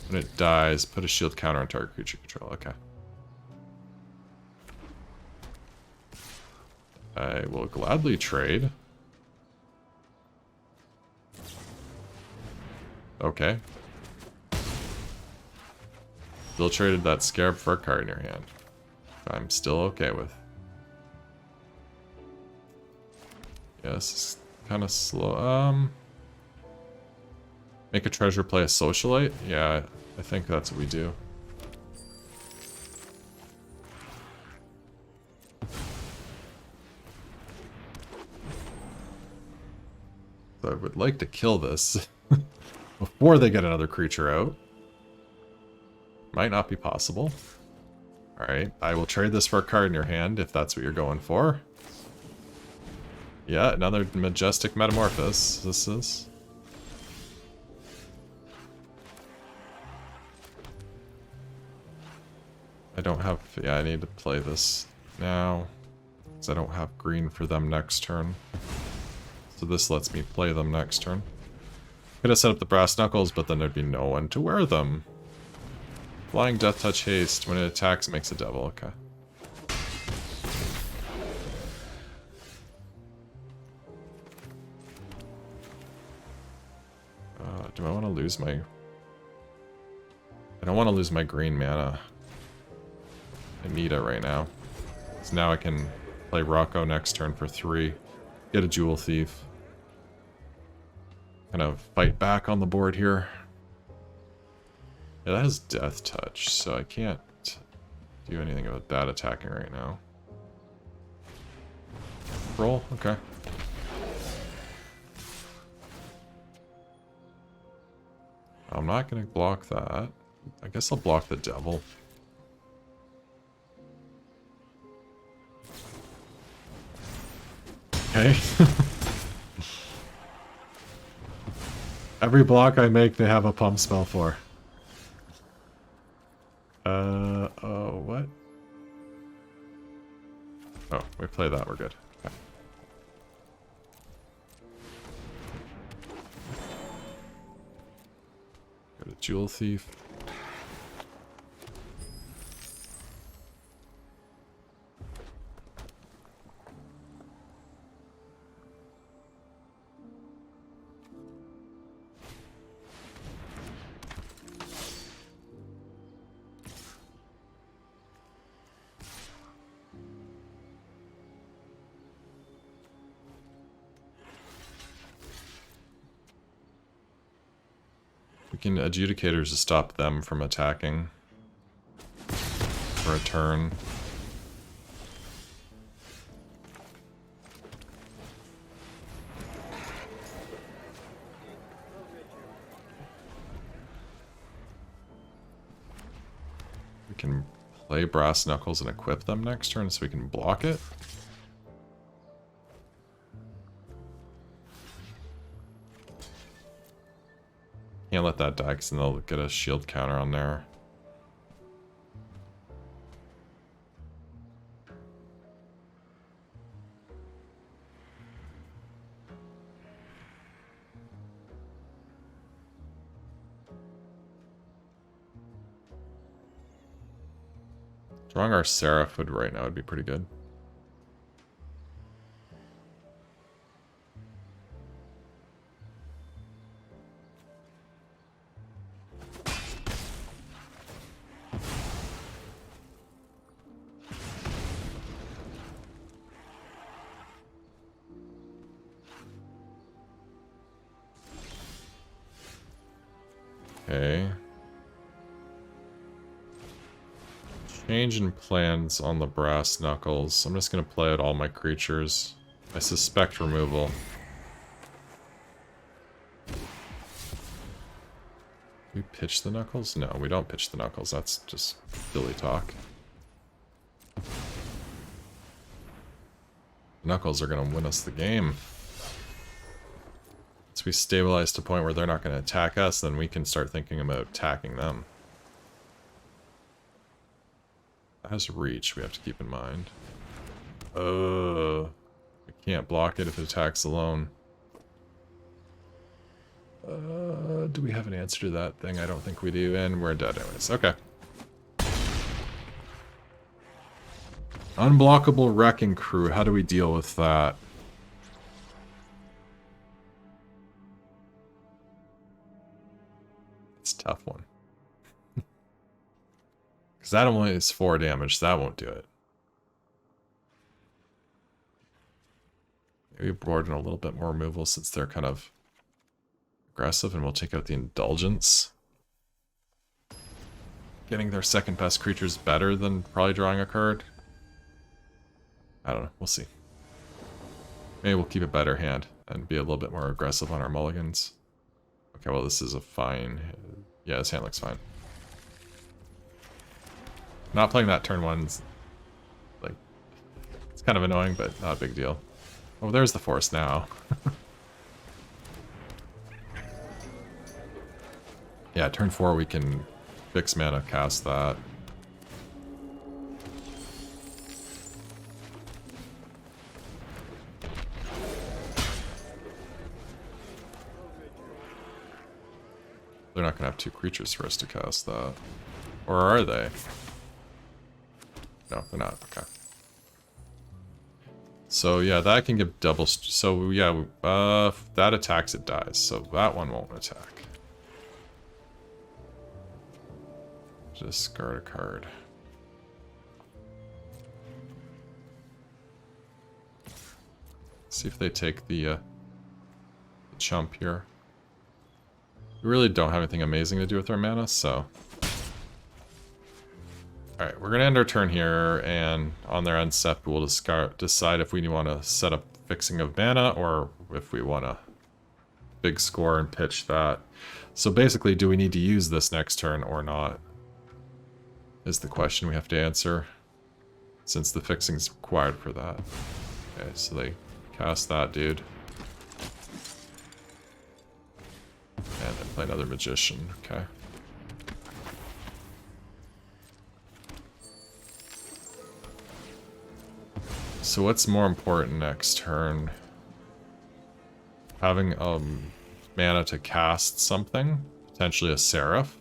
When it dies, put a shield counter on target creature control. Okay. I will gladly trade. Okay. Still traded that scarab for a card in your hand. I'm still okay with. Yeah, this is kind of slow. Make a treasure play a socialite? Yeah, I think that's what we do. So I would like to kill this before they get another creature out. Might not be possible. Alright, I will trade this for a card in your hand if that's what you're going for. Yeah, another Majestic Metamorphosis. This is. I don't have... Yeah, I need to play this now. Because I don't have green for them next turn. So this lets me play them next turn. Could have set up the brass knuckles, but then there'd be no one to wear them. Flying Death Touch Haste. When it attacks, it makes a devil. Okay. Do I want to lose my... I don't want to lose my green mana. I need it right now. So now I can play Rocco next turn for 3. Get a Jewel Thief. Kind of fight back on the board here. Yeah, that has Death Touch, so I can't do anything about that attacking right now. Roll? Okay. I'm not going to block that. I guess I'll block the devil. Okay. Every block I make, they have a pump spell for. Oh, what? Oh, we play that, we're good. Okay. Got a Jewel Thief. We can Adjudicators to stop them from attacking for a turn. We can play Brass Knuckles and equip them next turn so we can block it. Can't let that die because then they'll get a shield counter on there. Drawing our Seraph would right now would be pretty good. Okay. Change in plans on the Brass Knuckles. I'm just going to play out all my creatures. I suspect removal. We pitch the Knuckles? No, we don't pitch the Knuckles. That's just silly talk. Knuckles are going to win us the game. Once we stabilize to a point where they're not going to attack us, then we can start thinking about attacking them. That has reach, we have to keep in mind. We can't block it if it attacks alone. Do we have an answer to that thing? I don't think we do, and we're dead anyways. Okay. Unblockable Wrecking Crew, how do we deal with that? It's a tough one. Because that only is 4 damage, so that won't do it. Maybe board in a little bit more removal since they're kind of aggressive, and we'll take out the Indulgence. Getting their second best creature is better than probably drawing a card. I don't know, we'll see. Maybe we'll keep a better hand and be a little bit more aggressive on our mulligans. Okay, well this is a fine... Yeah, this hand looks fine. Not playing that turn one's like, it's kind of annoying, but not a big deal. Oh, there's the force now. Yeah, turn 4 we can fix mana, cast that. They're not gonna have 2 creatures for us to cast that. Or are they? No, they're not. Okay. So yeah, that can give double... So yeah, if that attacks, it dies. So that one won't attack. Discard a card. See if they take the chump here. We really don't have anything amazing to do with our mana, so... Alright, we're going to end our turn here, and on their end step, we'll decide if we want to set up fixing of mana, or if we want to big score and pitch that. So basically, do we need to use this next turn or not? Is the question we have to answer, since the fixing's required for that. Okay, so they cast that dude. And then play another magician, okay. So what's more important next turn? Having mana to cast something, potentially a Seraph.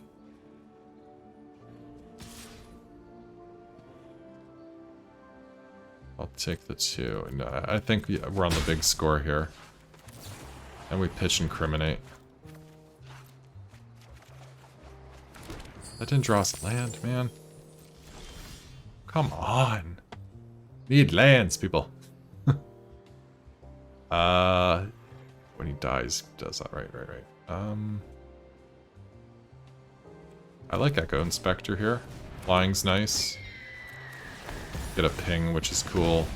I'll take the 2. No, I think we're on the big score here. And we pitch Incriminate. That didn't draw us land, man. Come on. Need lands, people. When he dies, he does that. Right. I like Echo Inspector here. Flying's nice. Get a ping, which is cool.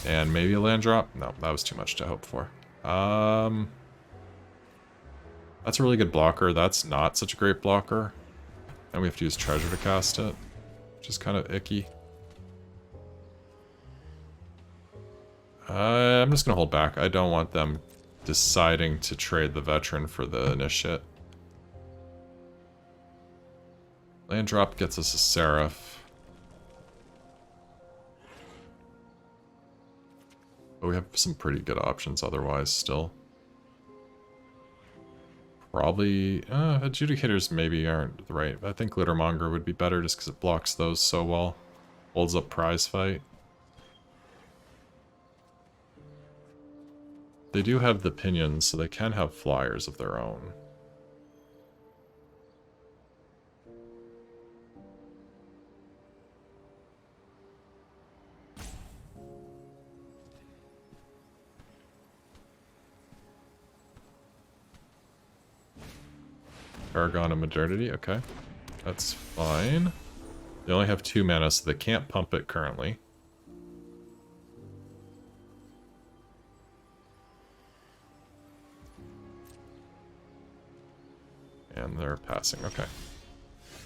And maybe a land drop? No, that was too much to hope for. That's a really good blocker. That's not such a great blocker. And we have to use treasure to cast it, which is kind of icky. I'm just going to hold back. I don't want them deciding to trade the veteran for the initiate. Land drop gets us a Seraph. But we have some pretty good options otherwise still. Probably, Adjudicators maybe aren't right. I think Glittermonger would be better just because it blocks those so well. Holds up Prize Fight. They do have the pinions, so they can have flyers of their own. Paragon of Modernity, okay. That's fine. They only have 2 mana, so they can't pump it currently. And they're passing, okay.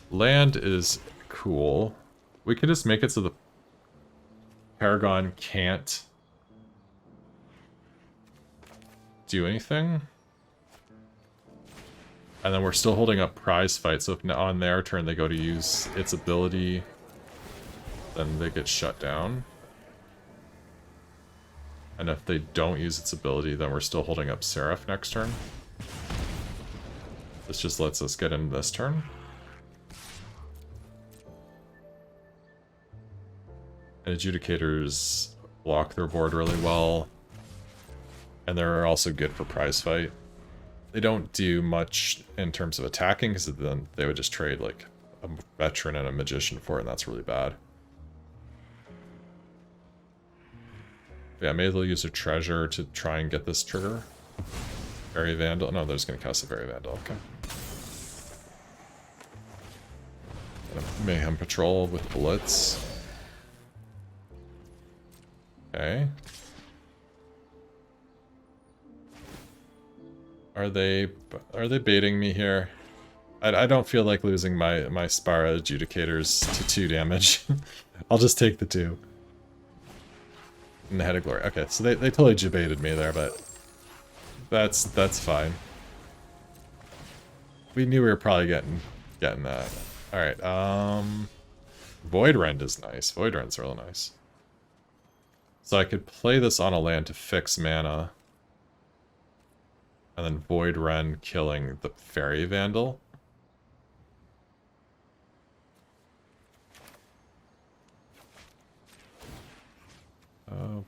Land is cool. We could just make it so the Paragon can't do anything. And then we're still holding up Prize Fight, so if on their turn they go to use its ability, then they get shut down. And if they don't use its ability, then we're still holding up Seraph next turn. This just lets us get in this turn. And Adjudicators block their board really well. And they're also good for Prize Fight. They don't do much in terms of attacking, because then they would just trade like a veteran and a magician for it, and that's really bad. Yeah, maybe they'll use a treasure to try and get this trigger. Fairy Vandal. No, they're just going to cast a Fairy Vandal. Okay. Mayhem Patrol with Blitz. Okay. Are they baiting me here? I don't feel like losing my Spara Adjudicators to 2 damage. I'll just take the 2. In the Head of Glory. Okay, so they totally baited me there, but that's fine. We knew we were probably getting that. Alright, Void Rend is nice. Void Rend's real nice. So I could play this on a land to fix mana. And then Void Rend killing the Fairy Vandal.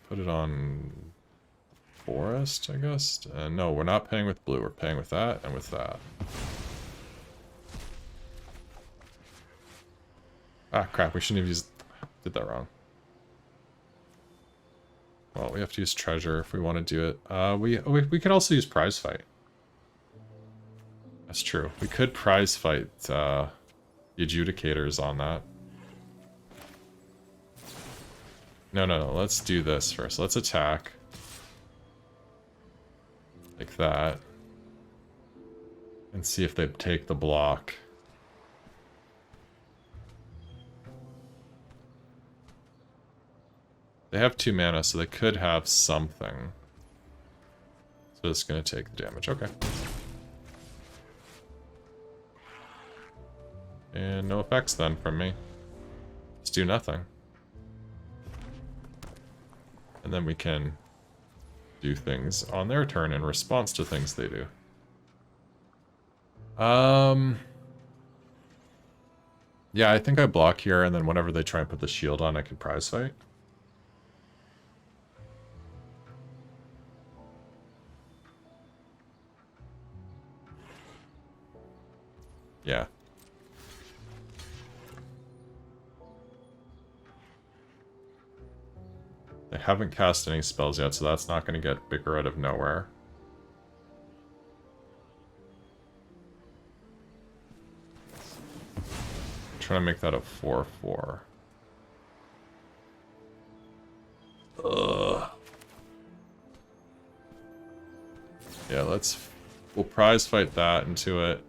Put it on forest, I guess. No, we're not paying with blue. We're paying with that and with that. Ah, crap. We shouldn't have used... Did that wrong. Well, we have to use treasure if we want to do it. We could also use prize fight. That's true. We could prize fight the adjudicators on that. No. Let's do this first. Let's attack. Like that. And see if they take the block. They have 2 mana, so they could have something. So it's going to take the damage. Okay. And no effects then from me. Let's do nothing. And then we can do things on their turn in response to things they do. Yeah, I think I block here, and then whenever they try and put the shield on, I can prize fight. Yeah. They haven't cast any spells yet, so that's not going to get bigger out of nowhere. I'm trying to make that a 4/4. Ugh. Yeah, we'll prize fight that into it.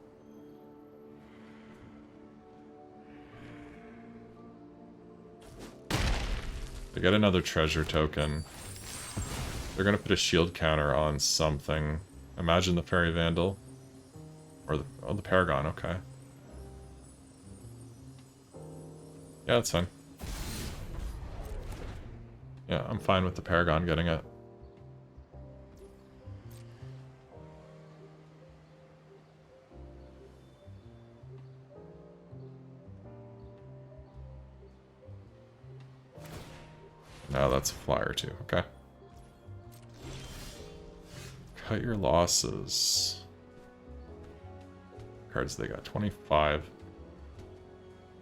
They get another treasure token. They're gonna put a shield counter on something. Imagine the Fairy Vandal. Or the Paragon, okay. Yeah, that's fine. Yeah, I'm fine with the Paragon getting it. No, that's a flyer too. Okay. Cut your losses. Cards they got 25.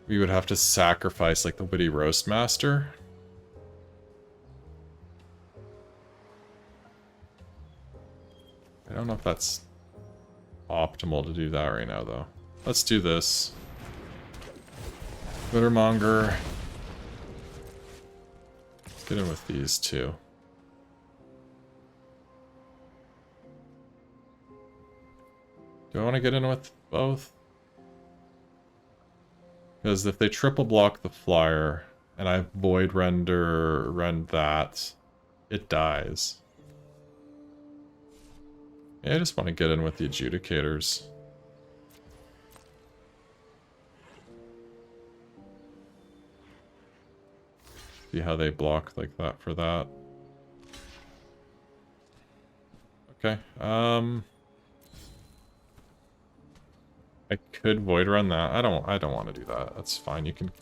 We would have to sacrifice like the Witty Roastmaster. I don't know if that's optimal to do that right now though. Let's do this. Glittermonger. Get in with these two. Do I want to get in with both? Because if they triple block the flyer, and I void rend that, it dies. Yeah, I just want to get in with the adjudicators. See how they block like that for that. Okay, I could void run that. I don't want to do that. That's fine. You can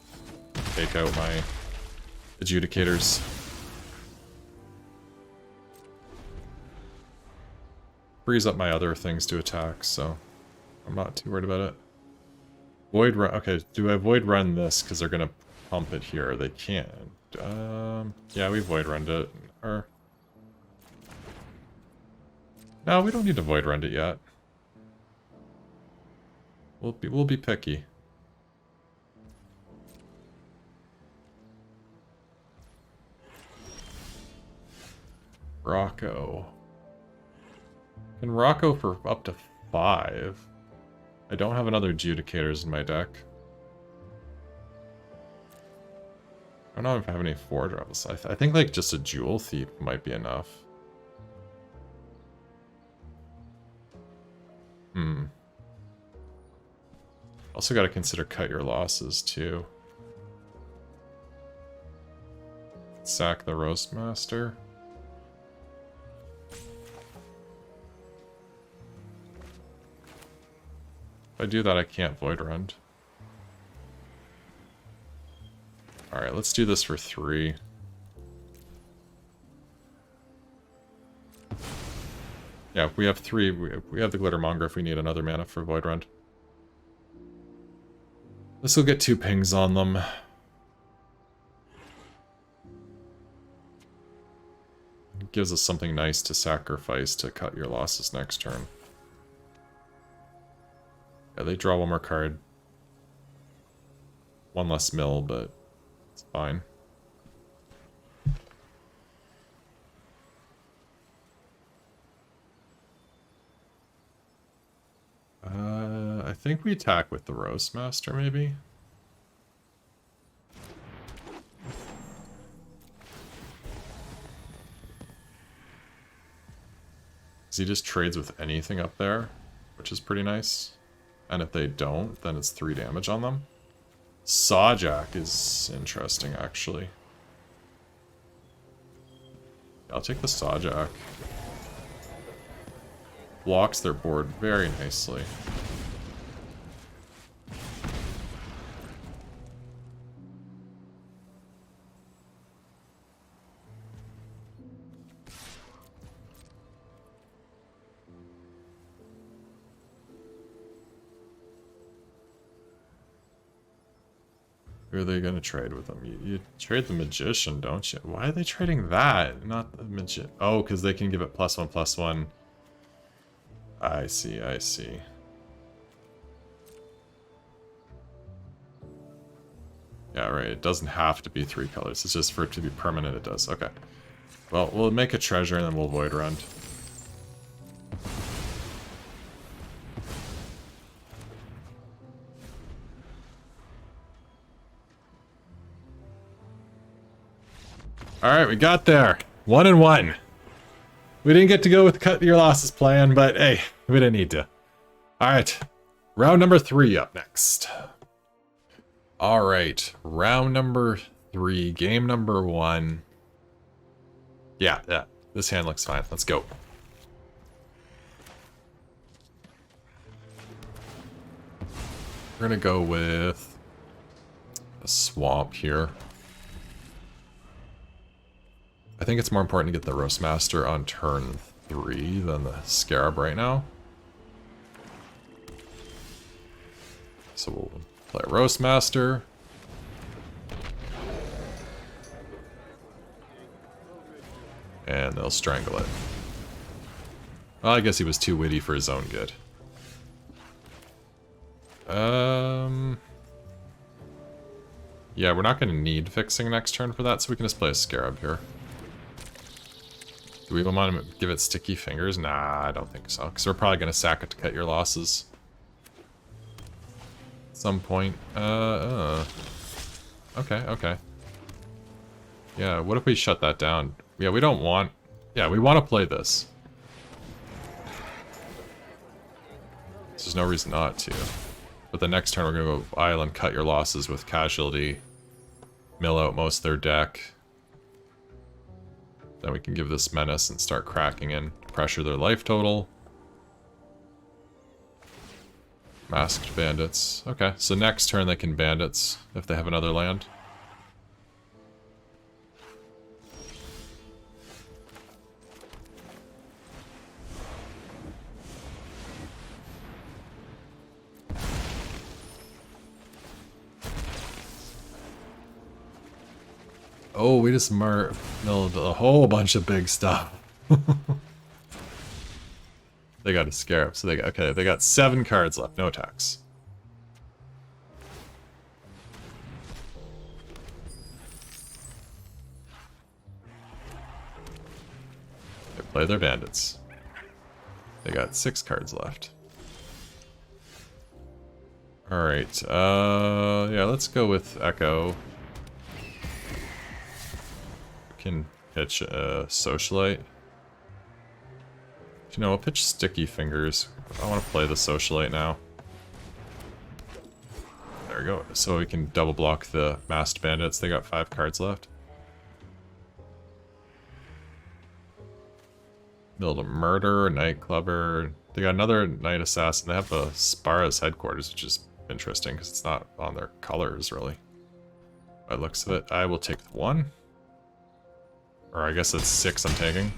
take out my adjudicators. Frees up my other things to attack, so I'm not too worried about it. Void run. Okay, do I void run this because they're gonna pump it here? They can't. Yeah, we void runned it. Or no, we don't need to void run it yet. We'll be picky. Rocco. Can Rocco for up to 5. I don't have another adjudicators in my deck. I don't know if I have any 4-drops. I think like just a Jewel Thief might be enough. Also got to consider cut your losses too. Sack the Roastmaster. If I do that, I can't void rend. Alright, let's do this for 3. Yeah, we have 3. We have the Glittermonger if we need another mana for Void Rend. This will get 2 pings on them. It gives us something nice to sacrifice to cut your losses next turn. Yeah, they draw 1 more card. 1 less mill, but it's fine. I think we attack with the Roastmaster, maybe? He just trades with anything up there, which is pretty nice. And if they don't, then it's 3 damage on them. Sawjack is interesting, actually. I'll take the Sawjack. Blocks their board very nicely. Who are they going to trade with them? You trade the Magician, don't you? Why are they trading that? Not the Magician. Oh, because they can give it +1/+1. I see, I see. Yeah, right. It doesn't have to be 3 colors. It's just for it to be permanent, it does. Okay. Well, we'll make a treasure and then we'll Void Rend. Alright, we got there. 1 and 1. We didn't get to go with cut your losses plan, but hey, we didn't need to. Alright, round number 3 up next. Alright, round number 3, game number 1. Yeah, this hand looks fine. Let's go. We're gonna go with a swamp here. I think it's more important to get the Roastmaster on turn 3 than the Scarab right now. So we'll play a Roastmaster. And they'll strangle it. Well, I guess he was too witty for his own good. Yeah, we're not going to need fixing next turn for that, so we can just play a Scarab here. Do we want to give it sticky fingers? Nah, I don't think so. Because we're probably going to sack it to cut your losses. At some point. Okay, okay. Yeah, what if we shut that down? Yeah, we don't want... Yeah, we want to play this. There's no reason not to. But the next turn we're going to go Island, cut your losses with Casualty. Mill out most of their deck. Then we can give this Menace and start cracking in. Pressure their life total. Masked Bandits. Okay, so next turn they can Bandits if they have another land. Oh, we just milled a whole bunch of big stuff. They got a Scarab, so they got 7 cards left, no attacks. They play their Bandits. They got 6 cards left. Alright, yeah, let's go with Echo. Can pitch a Socialite. You know, I'll pitch Sticky Fingers. I want to play the Socialite now. There we go. So we can double block the Masked Bandits. They got 5 cards left. Build a Murder, a Nightclubber. They got another Night Assassin. They have a Spara's headquarters, which is interesting because it's not on their colors, really. By the looks of it, I will take 1. Or I guess it's 6 I'm taking.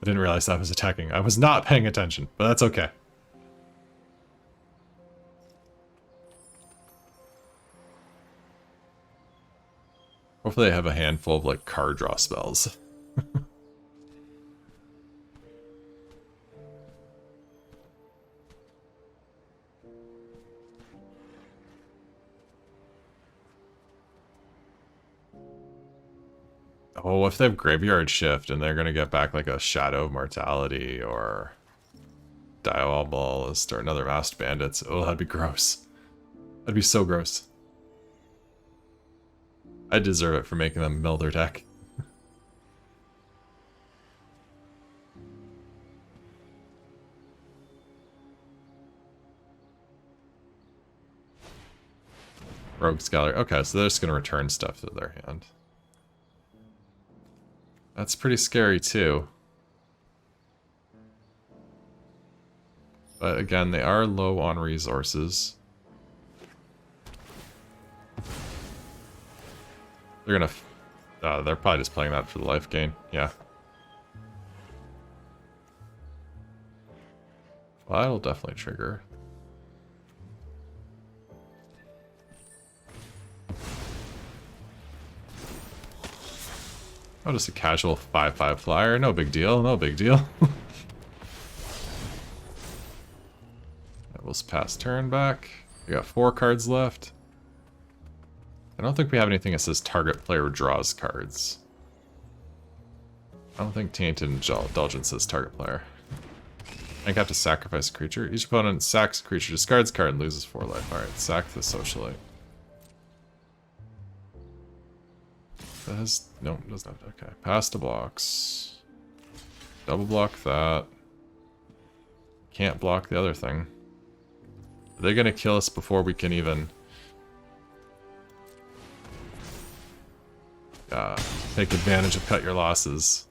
I didn't realize I was attacking. I was not paying attention, but that's okay. Hopefully they have a handful of, like, card draw spells. Oh, if they have Graveyard Shift and they're gonna get back, like, a Shadow of Mortality or Diabolist or another Masked Bandits. Oh, that'd be gross. That'd be so gross. I deserve it for making them mill their deck. Rogue's Gallery. Okay, so they're just going to return stuff to their hand. That's pretty scary, too. But again, they are low on resources. They're gonna... they're probably just playing that for the life gain. Yeah. Well, that'll definitely trigger. Oh, just a casual 5/5 flyer. No big deal. No big deal. We'll pass turn back. We got 4 cards left. I don't think we have anything that says target player draws cards. I don't think Tainted Indulgence says target player. I think I have to sacrifice a creature. Each opponent sacks a creature, discards a card, and loses 4 life. Alright, sack the Socialite. That has... no, it doesn't have... okay. Pass the blocks. Double block that. Can't block the other thing. Are they gonna kill us before we can even... take advantage of cut your losses?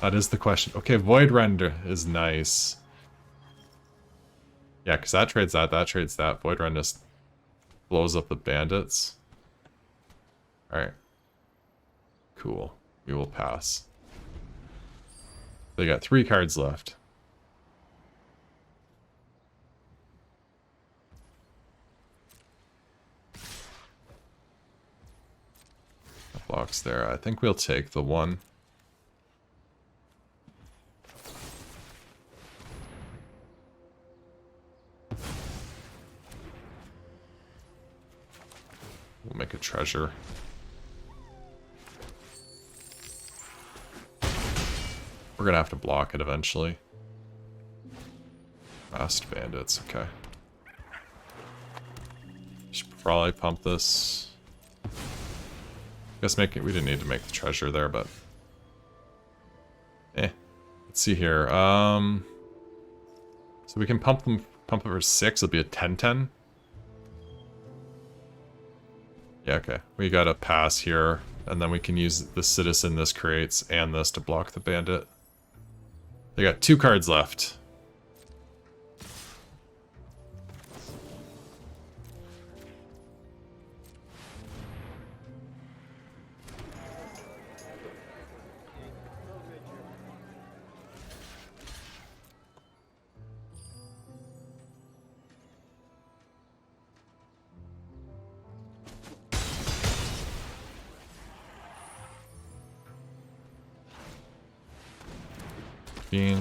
That is the question. Okay, Void Render is nice. Yeah, because that trades that trades that. Void Render just blows up the bandits. Alright. Cool. We will pass. They got 3 cards left. Blocks there. I think we'll take the 1. We'll make a treasure. We're gonna have to block it eventually. Masked Bandits, okay. Should probably pump this. Guess we didn't need to make the treasure there, but let's see here. So we can pump it for 6. It'll be a 10/10. Yeah, okay. We got a pass here, and then we can use the citizen this creates and this to block the bandit. They got 2 cards left.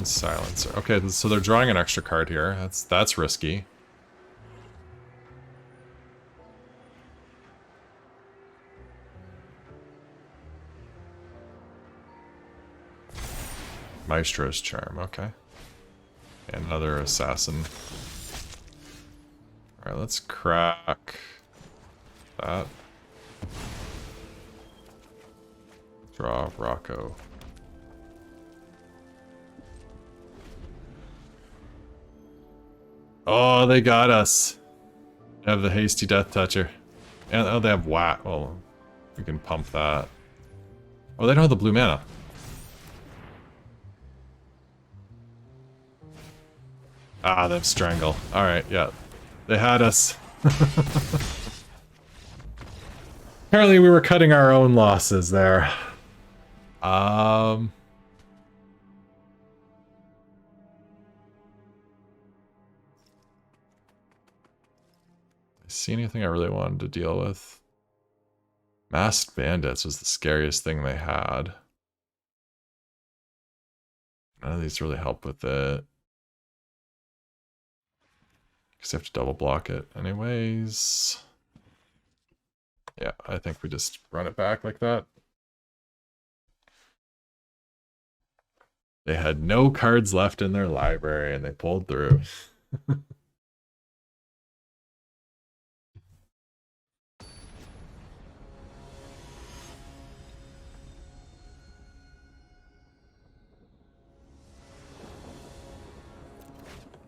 Silencer. Okay, so they're drawing an extra card here. That's risky. Maestro's Charm, okay. And another assassin. Alright, let's crack that. Draw Rocco. Oh, they got us. They have the Hasty Death Toucher. And oh, they have Whack. Well, we can pump that. Oh, they don't have the blue mana. Ah, they have Strangle. Alright, yeah. They had us. Apparently we were cutting our own losses there. Let's see here. We're gonna have to block it eventually. I think I have to sacrifice a creature. Each opponent sacks a creature, discards a card, and loses 4 life. Alright, sack the Socialite. Okay, so they're gonna kill us before we can even... see anything I really wanted to deal with? Masked bandits was the scariest thing they had. None of these really help with it. Because you have to double block it anyways. Yeah, I think we just run it back like that. They had no cards left in their library and they pulled through.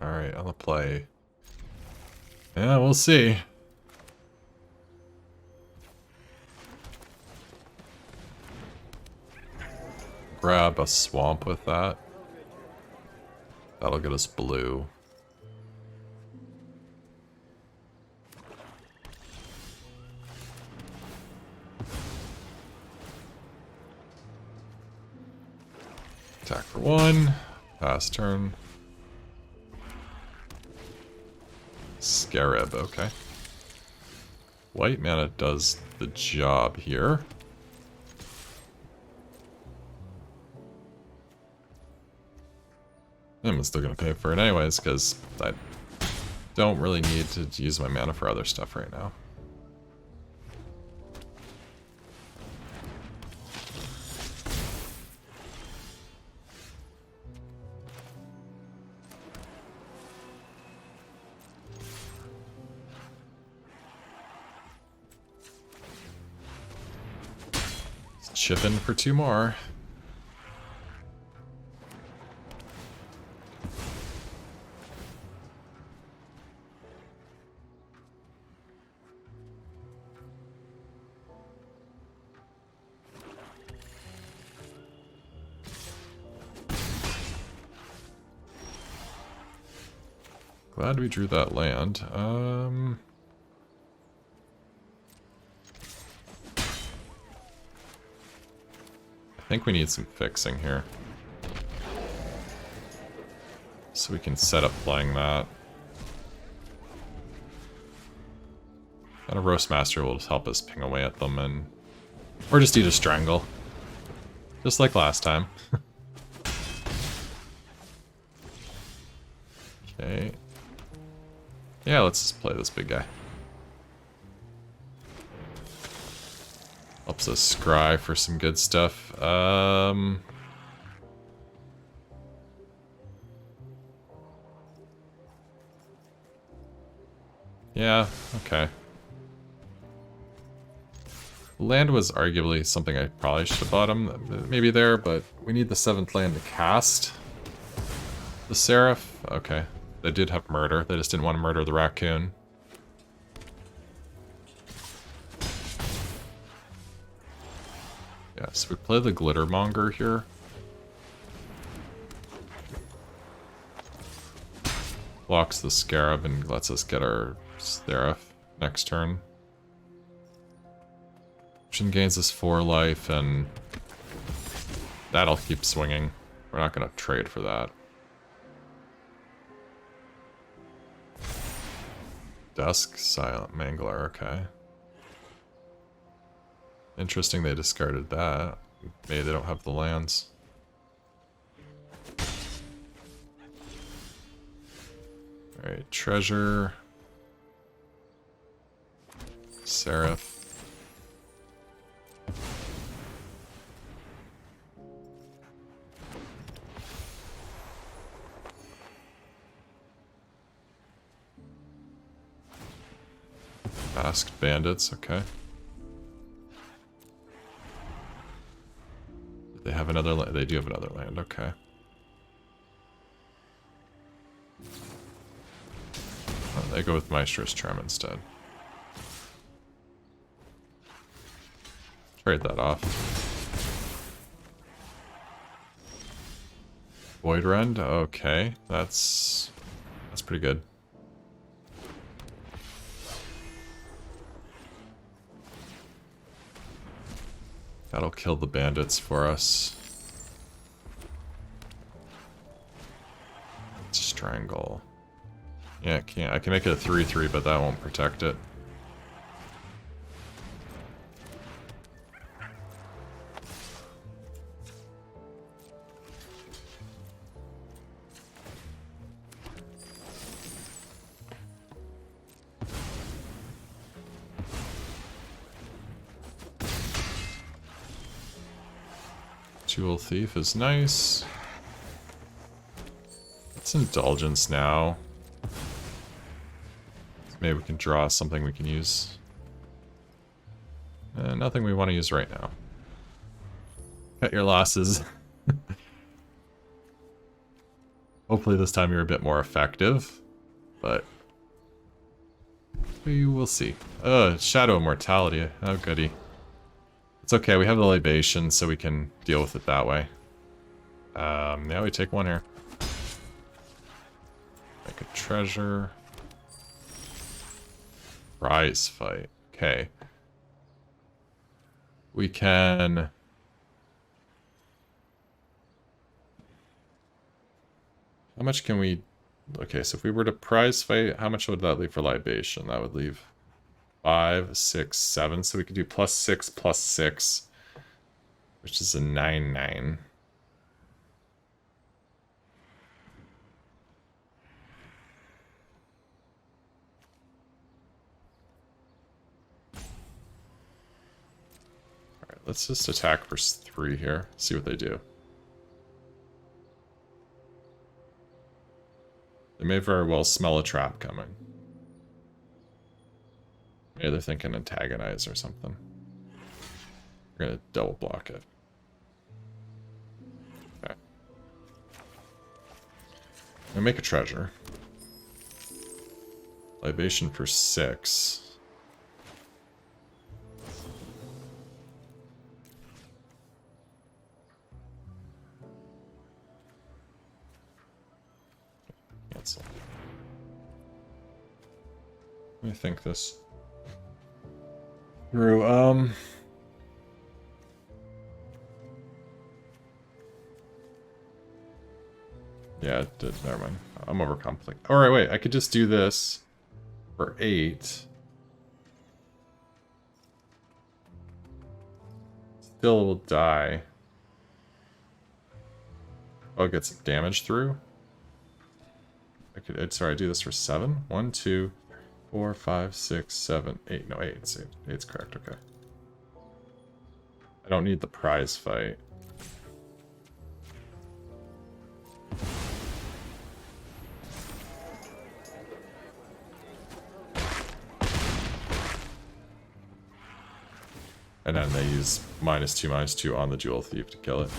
Alright, on the play. Yeah, we'll see. Grab a swamp with that. That'll get us blue. Attack for 1. Pass turn. Scarab, okay. White mana does the job here. I'm still gonna pay for it anyways, because I don't really need to use my mana for other stuff right now. Let's chip in for 2 more. Glad we drew that land. I think we need some fixing here. So we can set up playing that. And a Roast Master will just help us ping away at them and... Or just eat a Strangle. Just like last time. Okay. Yeah, let's just play this big guy. Helps us scry for some good stuff. Yeah, okay. Land was arguably something I probably should have bought him, maybe there, but we need the 7th land to cast the Seraph. Okay. They did have murder, they just didn't want to murder the raccoon. Yeah, so we play the Glittermonger here. Blocks the Scarab and lets us get our Seraph next turn. Which gains us 4 life, and that'll keep swinging. We're not going to trade for that. Dusk, Silent Mangler, okay. Interesting they discarded that. Maybe they don't have the lands. Alright, Treasure. Seraph. Masked Bandits, okay. They have another land. They do have another land, okay. Oh, they go with Maestro's Charm instead. Trade that off. Void Rend, okay. That's pretty good. That'll kill the bandits for us. Strangle. Yeah, I can make it a 3/3, but that won't protect it. Jewel Thief is nice. It's Indulgence now. Maybe we can draw something we can use. Nothing we want to use right now. Cut your losses. Hopefully this time you're a bit more effective, but we will see. Shadow Immortality. Oh, goody. It's okay, we have the Libation, so we can deal with it that way. Now we take one here. Make a treasure. Prize fight. Okay. We can... How much can we... Okay, so if we were to prize fight, how much would that leave for Libation? That would leave 5, 6, 7. So we could do +6/+6, which is a 9/9. Alright, let's just attack for 3 here, see what they do. They may very well smell a trap coming. Maybe they're thinking antagonize or something. We're gonna double block it. Okay. I'm gonna make a treasure. Libation for 6. Cancel. Let me think this through. Yeah, it did. Never mind. I'm overcomplicating. Alright, wait. I could just do this for 8. Still will die. Oh, get some damage through. I could. Sorry, I do this for 7. 1, 2, 4, 5, 6, 7, 8. No, 8. 8's correct. Okay. I don't need the prize fight. And then they use -2/-2 on the Jewel Thief to kill it.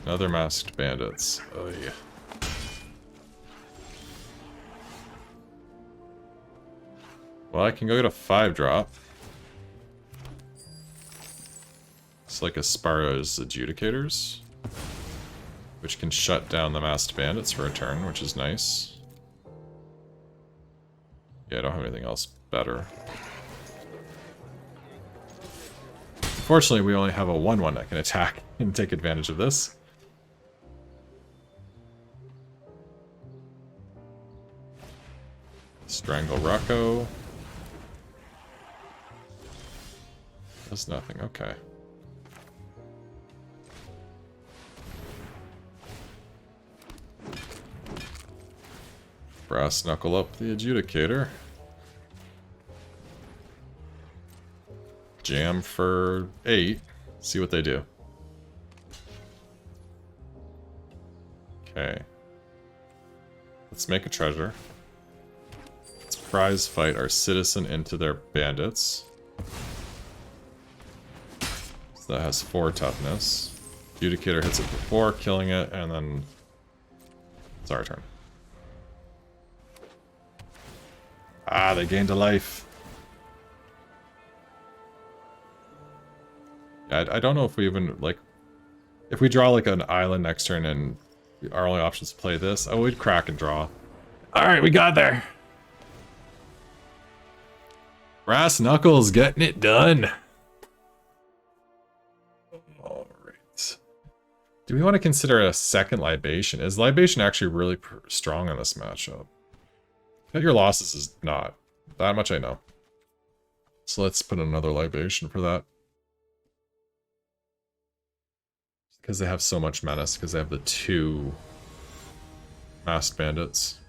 Another masked bandits. Oh yeah. Well, I can go get a 5-drop. It's like Aspara's Adjudicators, which can shut down the masked bandits for a turn, which is nice. Yeah, I don't have anything else better. Unfortunately, we only have a 1/1 that can attack and take advantage of this. Strangle Rocco. Does nothing, okay. Brass Knuckle up the Adjudicator. Jam for 8. See what they do. Okay. Let's make a treasure. Let's prize fight our citizen into their bandits. So that has 4 toughness. Adjudicator hits it for 4, killing it, and then it's our turn. Ah, they gained a life. I don't know if we even, like... If we draw, like, an island next turn and our only option is to play this, oh, we'd crack and draw. Alright, we got there! Brass Knuckles getting it done! Alright. Do we want to consider a second Libation? Is Libation actually really strong in this matchup? Cut your losses is not. That much I know. So let's put another Libation for that. Because they have so much menace, because they have the 2 masked bandits.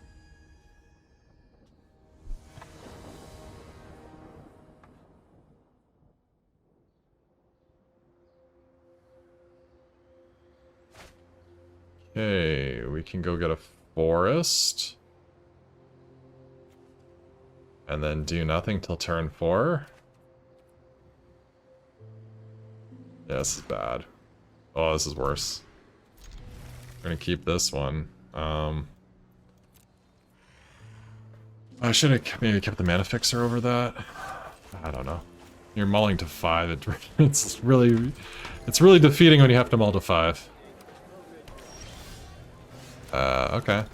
Okay, we can go get a forest. And then do nothing till turn 4. Yeah, this is bad. Oh, this is worse. We're gonna keep this one. I should have maybe kept the mana fixer over that. I don't know. You're mulling to 5. It's really defeating when you have to mull to 5. Okay.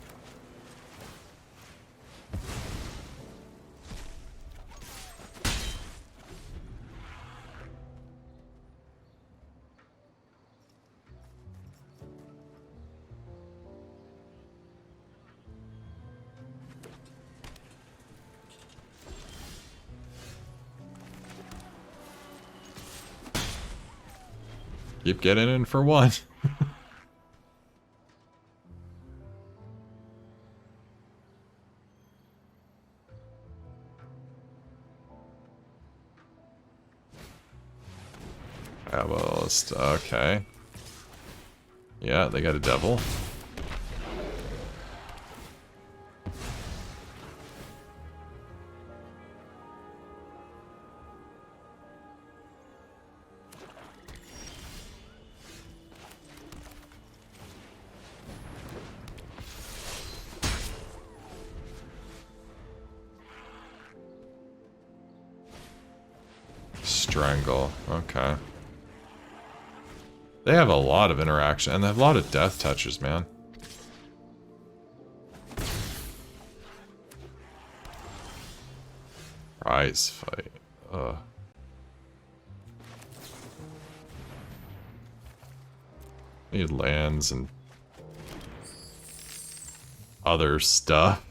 Keep getting in for 1. Ableist, okay. Yeah, they got a devil. Strangle, okay. They have a lot of interaction, and they have a lot of death touches, man. Prize fight, ugh. Need lands and other stuff.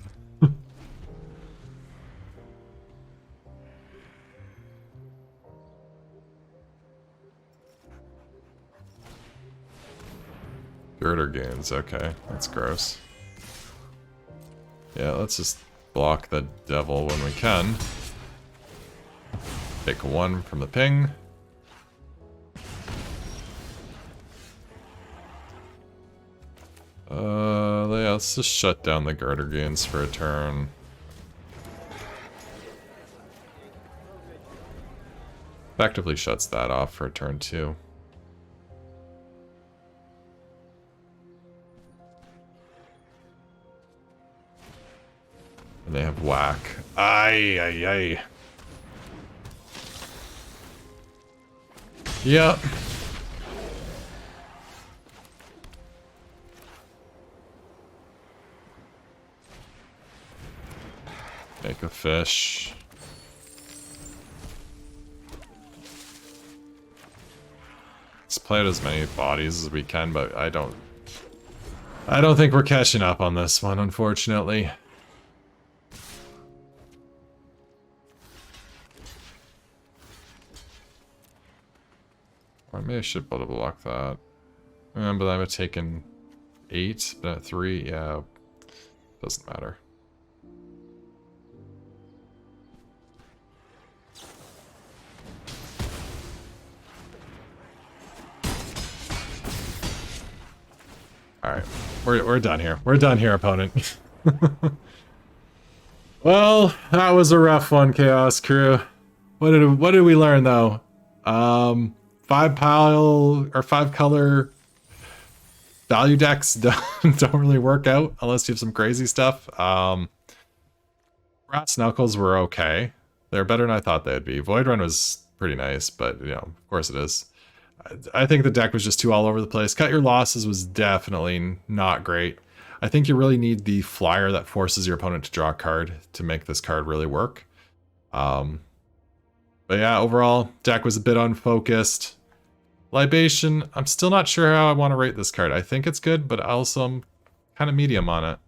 Girder gains, okay, that's gross. Yeah, let's just block the devil when we can. Take 1 from the ping. Yeah, let's just shut down the Girder gains for a turn. Effectively shuts that off for a turn too. And they have whack. Ay, ay, ay. Yep. Make a fish. Let's play out as many bodies as we can, but I don't think we're catching up on this one, unfortunately. Maybe I should be able to block that. But I would have taken 8, but at 3, yeah, doesn't matter. Alright, we're done here. We're done here, opponent. Well, that was a rough one, Chaos Crew. What did we learn though? 5 color value decks don't really work out unless you have some crazy stuff. Brass Knuckles were okay. They're better than I thought they'd be. Void Run was pretty nice, but you know, of course it is. I think the deck was just too all over the place. Cut Your Losses was definitely not great. I think you really need the flyer that forces your opponent to draw a card to make this card really work. But yeah, overall, deck was a bit unfocused. Libation, I'm still not sure how I want to rate this card. I think it's good, but also I'm kind of medium on it.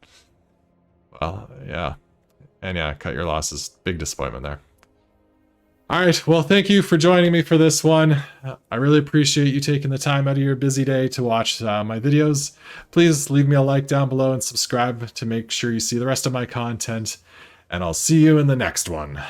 Well, yeah. And yeah, Cut Your Losses. Big disappointment there. Alright, well, thank you for joining me for this one. I really appreciate you taking the time out of your busy day to watch my videos. Please leave me a like down below and subscribe to make sure you see the rest of my content. And I'll see you in the next one.